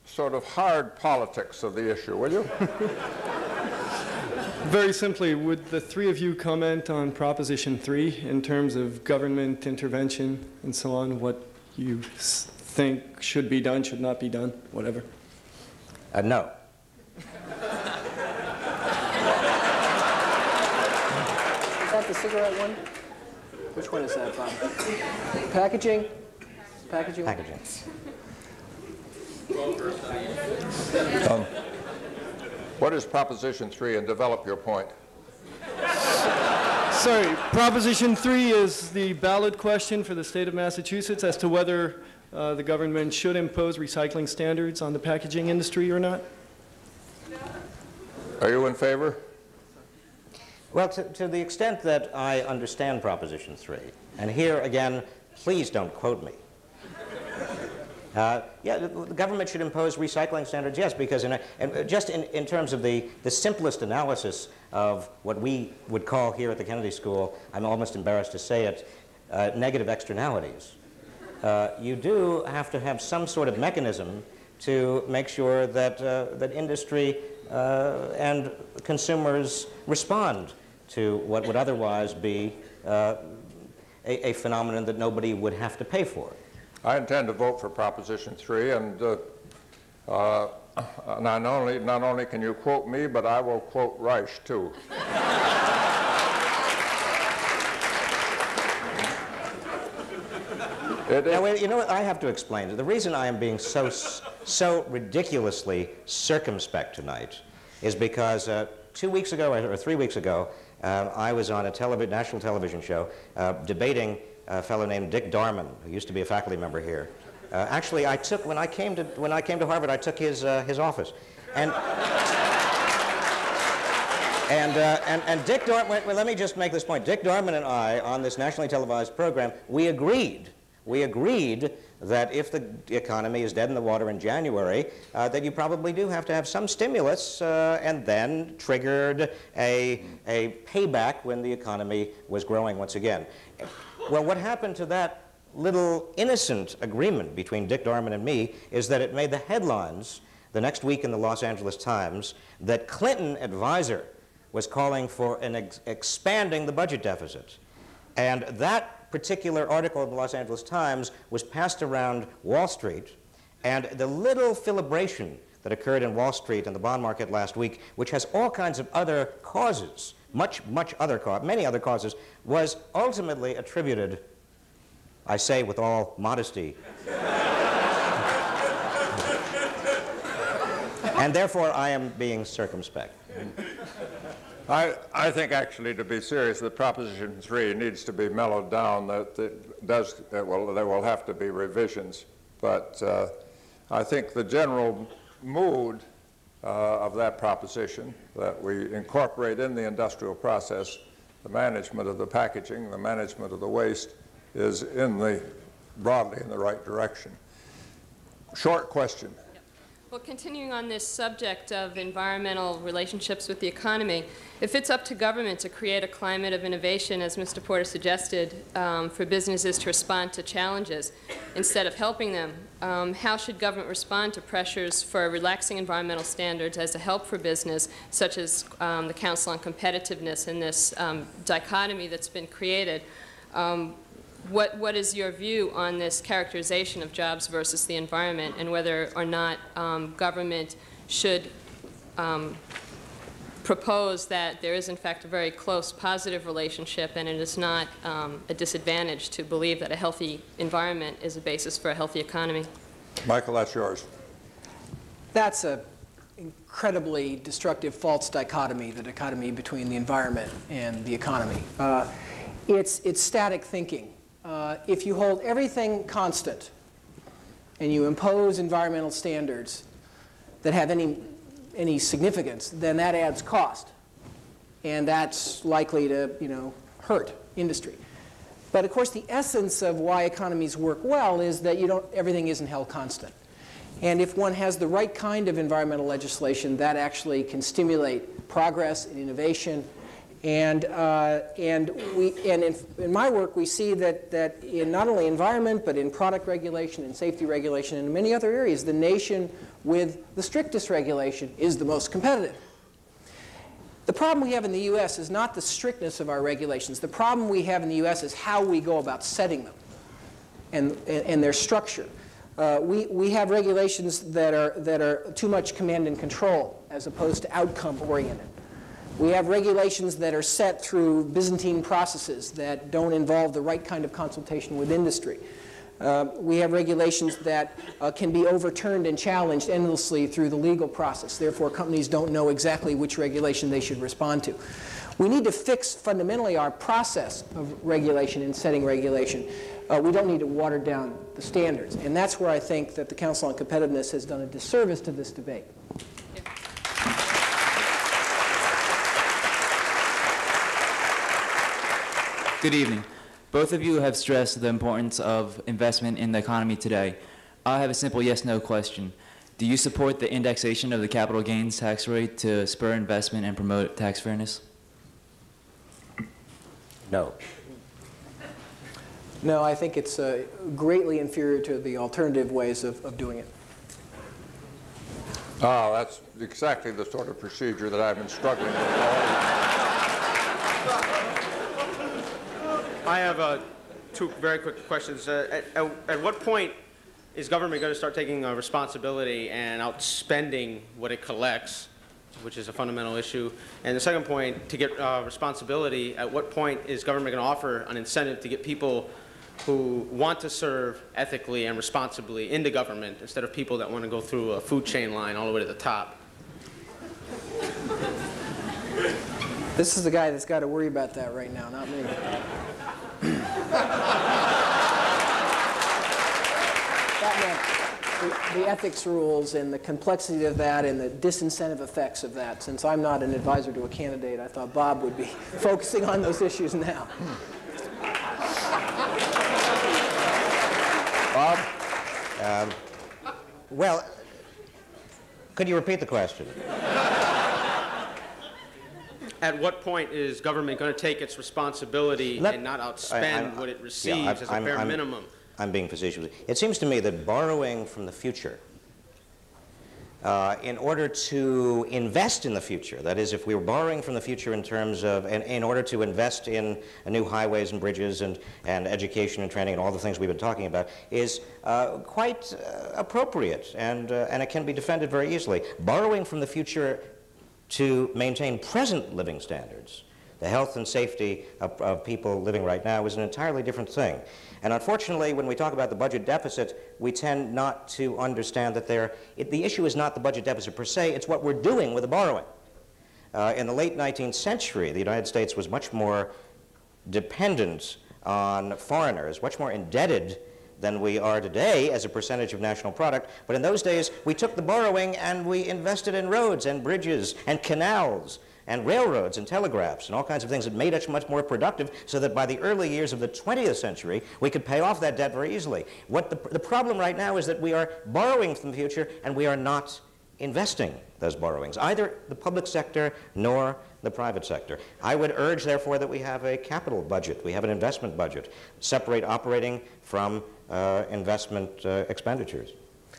sort of hard politics of the issue, will you? Very simply, would the three of you comment on Proposition 3 in terms of government intervention and so on, what you think should be done, should not be done, whatever? No. Is that the cigarette one? Which one is that, Bob? Packaging? Packaging? Packaging. What is Proposition 3, and develop your point? Sorry, Proposition 3 is the ballot question for the state of Massachusetts as to whether the government should impose recycling standards on the packaging industry or not. Are you in favor? Well, to the extent that I understand Proposition 3, and here again, please don't quote me. Yeah, the government should impose recycling standards, yes, because just in terms of the simplest analysis of what we would call here at the Kennedy School, I'm almost embarrassed to say it, negative externalities. You do have to have some sort of mechanism to make sure that, that industry and consumers respond to what would otherwise be a phenomenon that nobody would have to pay for. I intend to vote for Proposition 3, and not only can you quote me, but I will quote Reich, too. Now, you know what? I have to explain. The reason I am being so ridiculously circumspect tonight is because 2 weeks ago or 3 weeks ago, I was on a national television show debating a fellow named Dick Darman, who used to be a faculty member here. Actually, when I came to Harvard, I took his office, and Dick Darman. Well, let me just make this point. Dick Darman and I, on this nationally televised program, we agreed that if the economy is dead in the water in January, that you probably do have to have some stimulus, and then triggered a payback when the economy was growing once again. Well, what happened to that little innocent agreement between Dick Darman and me is that it made the headlines the next week in the Los Angeles Times that Clinton advisor was calling for expanding the budget deficit. And that particular article in the Los Angeles Times was passed around Wall Street, and the little filibration that occurred in Wall Street and the bond market last week, which has all kinds of other causes, many other causes, was ultimately attributed, I say with all modesty, and therefore I am being circumspect. I think actually, to be serious, that Proposition 3 needs to be mellowed down. There will have to be revisions, but I think the general mood of that proposition, that we incorporate in the industrial process the management of the packaging, the management of the waste, is broadly in the right direction. Short question. Well, continuing on this subject of environmental relationships with the economy, if it's up to government to create a climate of innovation, as Mr. Porter suggested, for businesses to respond to challenges instead of helping them, how should government respond to pressures for relaxing environmental standards as a help for business, such as the Council on Competitiveness and this dichotomy that's been created? What is your view on this characterization of jobs versus the environment, and whether or not government should propose that there is in fact a very close positive relationship, and it is not a disadvantage to believe that a healthy environment is a basis for a healthy economy? Michael, that's yours. That's an incredibly destructive false dichotomy, the dichotomy between the environment and the economy. It's static thinking. If you hold everything constant and you impose environmental standards that have any significance, then that adds cost, and that's likely to hurt industry. But of course, the essence of why economies work well is that everything isn't held constant. And if one has the right kind of environmental legislation, that actually can stimulate progress and innovation. And in my work, we see that in not only environment, but in product regulation and safety regulation and in many other areas, the nation with the strictest regulation is the most competitive. The problem we have in the U.S. is not the strictness of our regulations. The problem we have in the U.S. is how we go about setting them and their structure. We have regulations that are too much command and control as opposed to outcome oriented. We have regulations that are set through Byzantine processes that don't involve the right kind of consultation with industry. We have regulations that can be overturned and challenged endlessly through the legal process. Therefore, companies don't know exactly which regulation they should respond to. We need to fix fundamentally our process of regulation and setting regulation. We don't need to water down the standards. And that's where I think that the Council on Competitiveness has done a disservice to this debate. Good evening. Both of you have stressed the importance of investment in the economy today. I have a simple yes-no question. Do you support the indexation of the capital gains tax rate to spur investment and promote tax fairness? No. No, I think it's greatly inferior to the alternative ways of doing it. Oh, that's exactly the sort of procedure that I've been struggling with. I have two very quick questions. At what point is government going to start taking responsibility and outspending what it collects, which is a fundamental issue? And the second point, to get responsibility, at what point is government going to offer an incentive to get people who want to serve ethically and responsibly into government instead of people that want to go through a food chain line all the way to the top? This is the guy that's got to worry about that right now, not me. That meant the ethics rules and the complexity of that and the disincentive effects of that. Since I'm not an advisor to a candidate, I thought Bob would be focusing on those issues now. Bob? Well, could you repeat the question? At what point is government going to take its responsibility and not outspend what it receives as a bare minimum? I'm being facetious. It seems to me that borrowing from the future, in order to invest in the future, that is, if we were borrowing from the future in terms of, in order to invest in new highways and bridges and education and training and all the things we've been talking about, is quite appropriate, and it can be defended very easily. Borrowing from the future to maintain present living standards, the health and safety of people living right now, is an entirely different thing. And unfortunately, when we talk about the budget deficit, we tend not to understand that the issue is not the budget deficit per se, it's what we're doing with the borrowing. In the late 19th century, the United States was much more dependent on foreigners, much more indebted than we are today as a percentage of national product. But in those days, we took the borrowing and we invested in roads and bridges and canals and railroads and telegraphs and all kinds of things that made us much more productive, so that by the early years of the 20th century, we could pay off that debt very easily. The problem right now is that we are borrowing from the future and we are not investing those borrowings, either the public sector nor the private sector. I would urge, therefore, that we have a capital budget, we have an investment budget, separate operating from investment expenditures.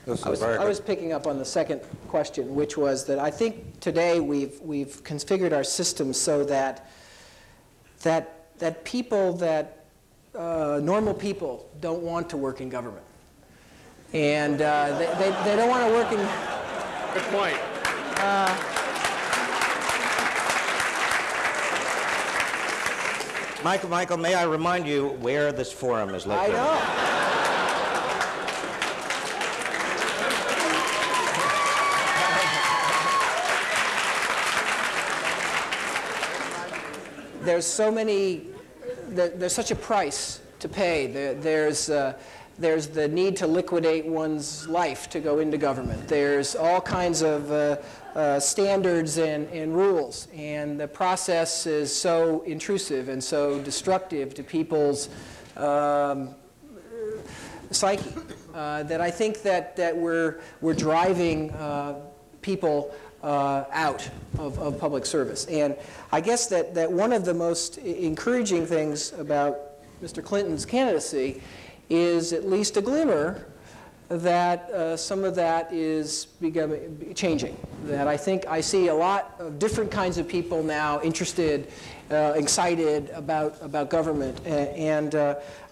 I was picking up on the second question, which was that I think today we've configured our system so that people normal people don't want to work in government, and they don't want to work in. Good point. Michael, may I remind you where this forum is located? I know. There's so many, there's such a price to pay. There's the need to liquidate one's life to go into government. There's all kinds of standards and rules, and the process is so intrusive and so destructive to people's psyche that I think that we're driving people out of public service. And I guess that one of the most encouraging things about Mr. Clinton's candidacy is at least a glimmer that some of that is changing. That I think I see a lot of different kinds of people now interested, excited about government. And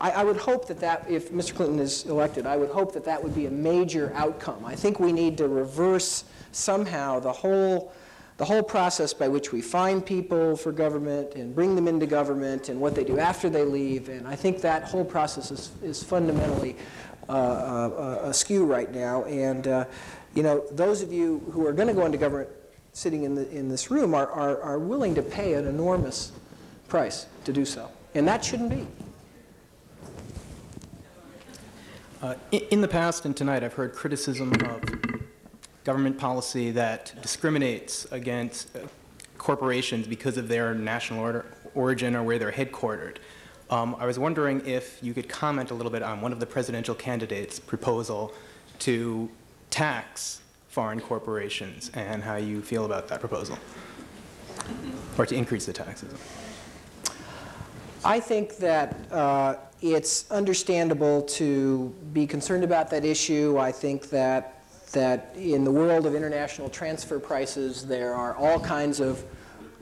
I would hope that if Mr. Clinton is elected, I would hope that would be a major outcome. I think we need to reverse somehow the whole process by which we find people for government and bring them into government and what they do after they leave. And I think that whole process is fundamentally askew right now. And you know, those of you who are going to go into government sitting in this room are willing to pay an enormous price to do so. And that shouldn't be. In the past and tonight, I've heard criticism of government policy that discriminates against corporations because of their national origin or where they're headquartered. I was wondering if you could comment a little bit on one of the presidential candidates' proposal to tax foreign corporations and how you feel about that proposal, or to increase the taxes. I think that it's understandable to be concerned about that issue. I think that in the world of international transfer prices, there are all kinds of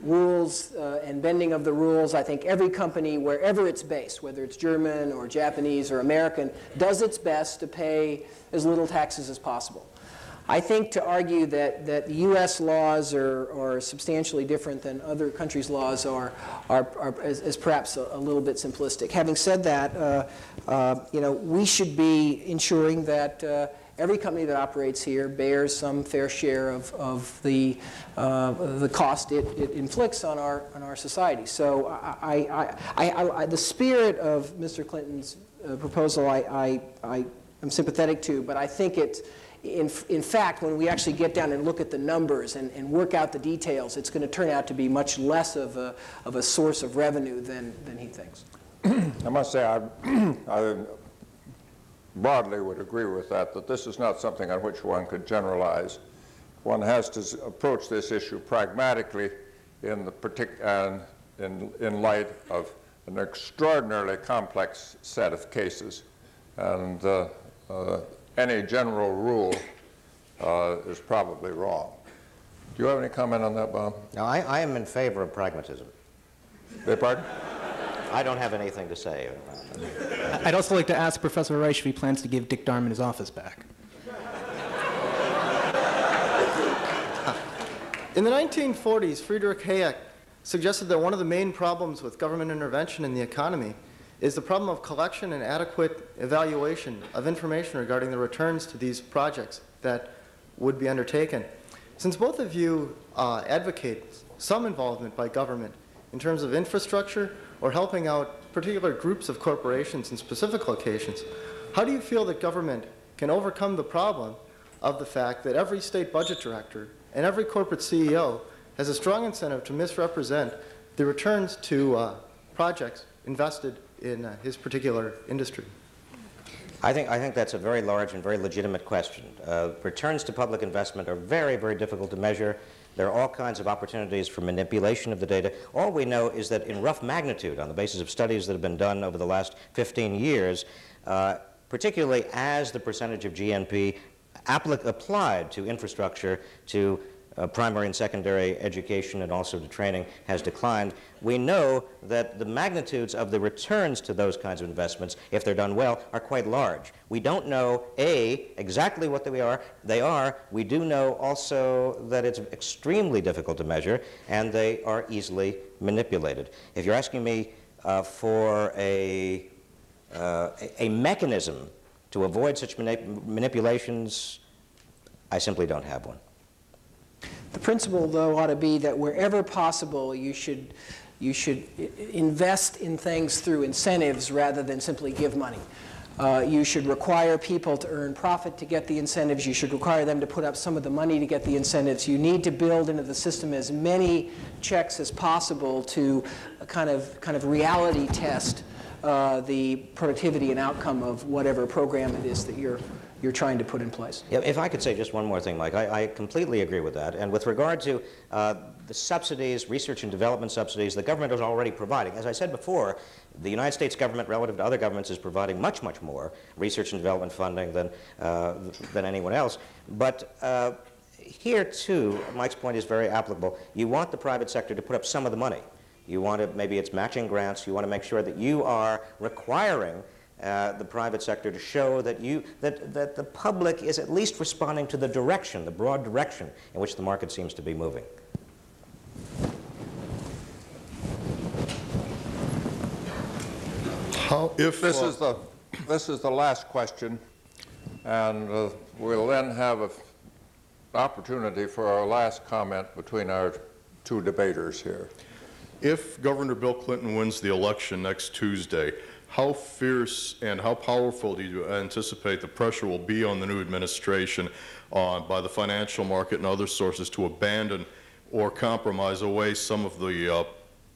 rules and bending of the rules. I think every company, wherever it's based, whether it's German or Japanese or American, does its best to pay as little taxes as possible. I think to argue that the U.S. laws are substantially different than other countries' laws is perhaps a little bit simplistic. Having said that, we should be ensuring that every company that operates here bears some fair share of the cost it inflicts on our society. So the spirit of Mr. Clinton's proposal I am sympathetic to, but I think it's in fact, when we actually get down and look at the numbers and work out the details, it's going to turn out to be much less of a source of revenue than he thinks. I must say I broadly would agree with that this is not something on which one could generalize. One has to approach this issue pragmatically in light of an extraordinarily complex set of cases. And any general rule is probably wrong. Do you have any comment on that, Bob? No, I am in favor of pragmatism. Beg pardon? I don't have anything to say. I'd also like to ask Professor Reich if he plans to give Dick Darman his office back. In the 1940s, Friedrich Hayek suggested that one of the main problems with government intervention in the economy is the problem of collection and adequate evaluation of information regarding the returns to these projects that would be undertaken. Since both of you advocate some involvement by government in terms of infrastructure or helping out particular groups of corporations in specific locations, how do you feel that government can overcome the problem of the fact that every state budget director and every corporate CEO has a strong incentive to misrepresent the returns to projects invested in his particular industry? I think that's a very large and very legitimate question. Returns to public investment are very, very difficult to measure. There are all kinds of opportunities for manipulation of the data. All we know is that in rough magnitude, on the basis of studies that have been done over the last 15 years, particularly as the percentage of GNP applied to infrastructure, to primary and secondary education and also to training has declined, we know that the magnitudes of the returns to those kinds of investments, if they're done well, are quite large. We don't know, A, exactly what they are. We do know also that it's extremely difficult to measure, and they are easily manipulated. If you're asking me for a mechanism to avoid such manipulations, I simply don't have one. The principle, though, ought to be that wherever possible, you should invest in things through incentives rather than simply give money. You should require people to earn profit to get the incentives. You should require them to put up some of the money to get the incentives. You need to build into the system as many checks as possible to kind of reality test the productivity and outcome of whatever program it is that you're trying to put in place. Yeah, if I could say just one more thing, Mike, I completely agree with that. And with regard to the subsidies, research and development subsidies, the government is already providing. As I said before, the United States government, relative to other governments, is providing much, much more research and development funding than anyone else. But here, too, Mike's point is very applicable. You want the private sector to put up some of the money. You want to, maybe it's matching grants. You want to make sure that you are requiring the private sector to show that that the public is at least responding to the direction, the broad direction in which the market seems to be moving. This is the last question, and we'll then have an opportunity for our last comment between our two debaters here. If Governor Bill Clinton wins the election next Tuesday, how fierce and how powerful do you anticipate the pressure will be on the new administration by the financial market and other sources to abandon or compromise away some of the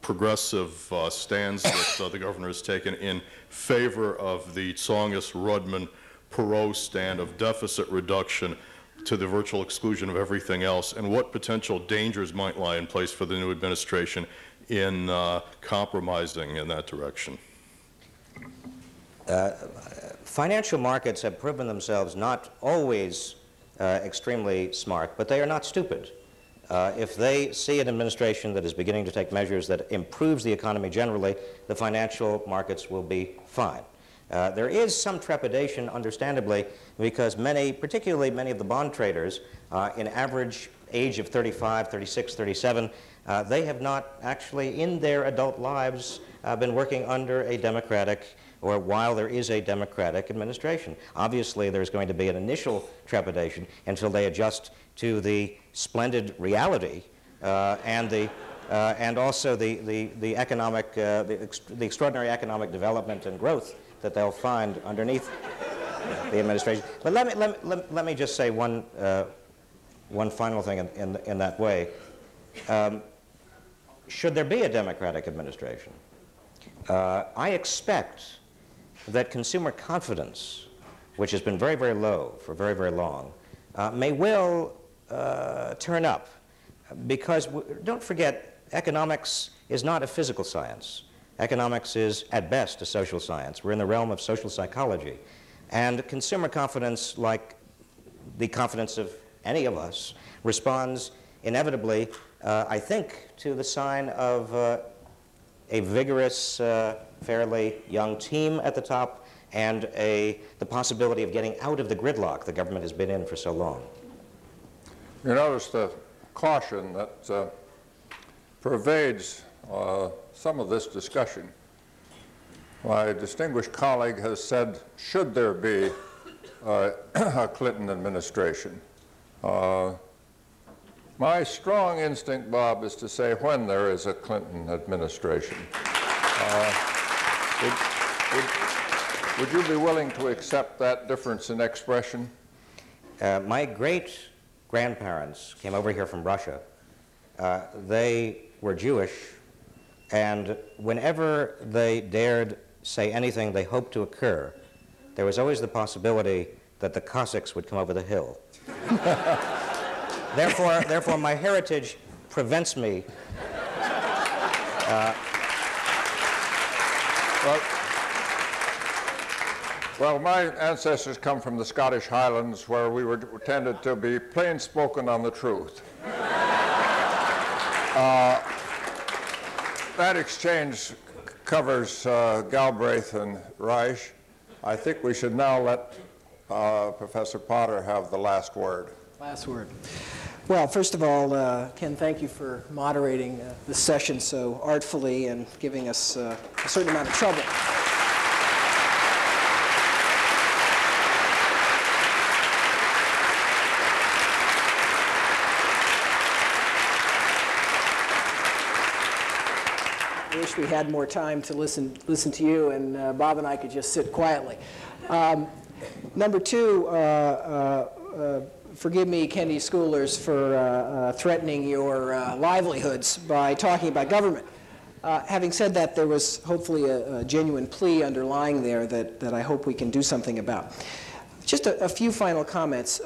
progressive stands that the governor has taken in favor of the Tsongas-Rudman-Perot stand of deficit reduction to the virtual exclusion of everything else, and what potential dangers might lie in place for the new administration in compromising in that direction? Financial markets have proven themselves not always extremely smart, but they are not stupid. If they see an administration that is beginning to take measures that improves the economy generally, the financial markets will be fine. There is some trepidation, understandably, because particularly many of the bond traders, in average age of 35, 36, 37, they have not actually in their adult lives been working under a democratic or while there is a democratic administration. Obviously, there's going to be an initial trepidation until they adjust to the splendid reality and also the economic, the extraordinary economic development and growth that they'll find underneath the administration. But let me just say one final thing in that way. Should there be a democratic administration, I expect that consumer confidence, which has been very, very low for very, very long, may well turn up. Because don't forget, economics is not a physical science. Economics is, at best, a social science. We're in the realm of social psychology. And consumer confidence, like the confidence of any of us, responds inevitably, I think, to the sign of a vigorous, fairly young team at the top and the possibility of getting out of the gridlock the government has been in for so long. You notice the caution that pervades some of this discussion. My distinguished colleague has said, should there be a Clinton administration? My strong instinct, Bob, is to say when there is a Clinton administration. Would you be willing to accept that difference in expression? My great-grandparents came over here from Russia. They were Jewish, and whenever they dared say anything they hoped to occur, there was always the possibility that the Cossacks would come over the hill. Therefore, my heritage prevents me. Well, my ancestors come from the Scottish Highlands, where we were tended to be plain-spoken on the truth. That exchange covers Galbraith and Reich. I think we should now let Professor Potter have the last word. Last word. Well, first of all, Ken, thank you for moderating this session so artfully and giving us a certain amount of trouble. I wish we had more time to listen to you, and Bob and I could just sit quietly. Number two, forgive me, Kennedy schoolers, for threatening your livelihoods by talking about government. Having said that, there was hopefully a genuine plea underlying there that I hope we can do something about. Just a few final comments,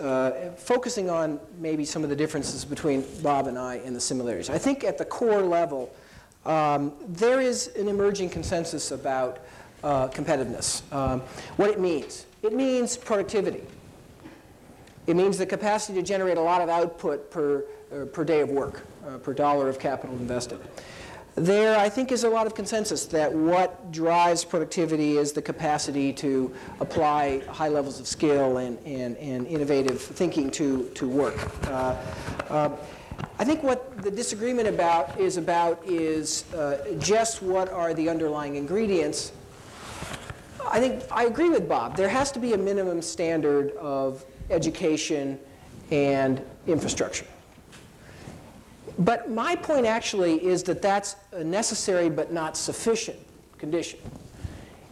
focusing on maybe some of the differences between Bob and I and the similarities. I think at the core level, there is an emerging consensus about competitiveness. What it means. It means productivity. It means the capacity to generate a lot of output per day of work, per dollar of capital invested. There, I think, is a lot of consensus that what drives productivity is the capacity to apply high levels of skill and innovative thinking to work. I think what the disagreement is just what are the underlying ingredients. I think I agree with Bob. There has to be a minimum standard of education and infrastructure. But my point actually is that that's a necessary but not sufficient condition.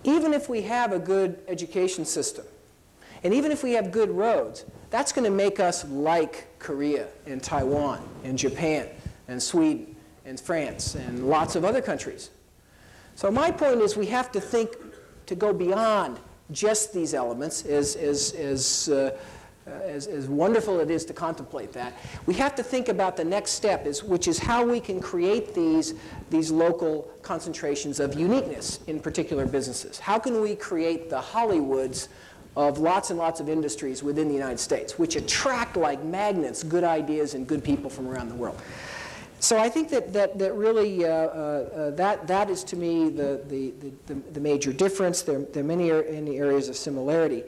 Even if we have a good education system, and even if we have good roads, that's going to make us like Korea and Taiwan and Japan and Sweden and France and lots of other countries. So my point is we have to think to go beyond just these elements, as wonderful it is to contemplate that. We have to think about the next step, which is how we can create these local concentrations of uniqueness in particular businesses. How can we create the Hollywoods of lots and lots of industries within the United States, which attract like magnets good ideas and good people from around the world. So I think that really that is to me the major difference. There are many areas of similarity.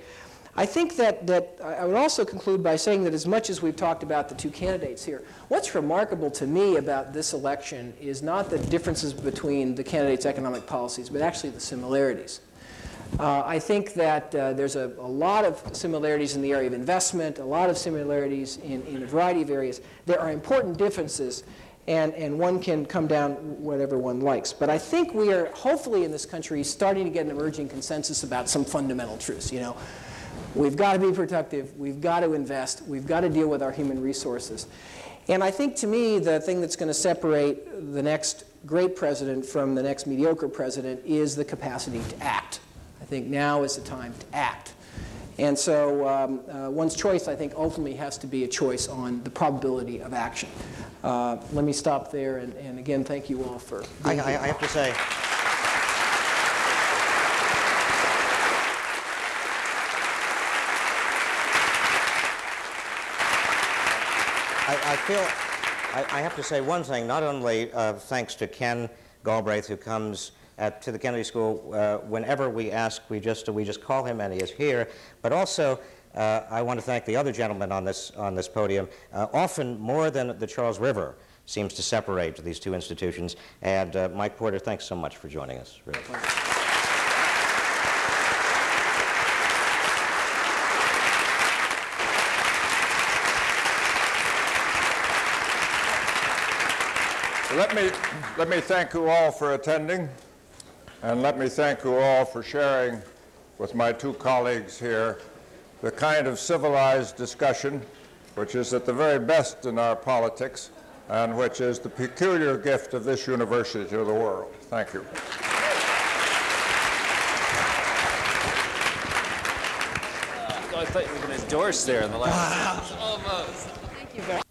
I think that I would also conclude by saying that as much as we've talked about the two candidates here, what's remarkable to me about this election is not the differences between the candidates' economic policies, but actually the similarities. I think that there's a lot of similarities in the area of investment, a lot of similarities in a variety of areas. There are important differences, and one can come down whatever one likes. But I think we are, hopefully in this country, starting to get an emerging consensus about some fundamental truths. You know, we've got to be productive, we've got to invest, we've got to deal with our human resources. And I think, to me, the thing that's going to separate the next great president from the next mediocre president is the capacity to act. I think now is the time to act. And so one's choice, I think, ultimately has to be a choice on the probability of action. Let me stop there, and again, thank you all for being here. I have to say, I have to say one thing, not only thanks to Ken Galbraith, who comes to the Kennedy School whenever we ask, we just call him and he is here, but also I want to thank the other gentlemen on this podium. Often more than the Charles River seems to separate these two institutions, and Mike Porter, thanks so much for joining us. Really. Let me thank you all for attending, and let me thank you all for sharing with my two colleagues here the kind of civilized discussion which is at the very best in our politics and which is the peculiar gift of this university to the world. Thank you. I thought you were going to endorse there in the last sentence. Almost. Thank you very much.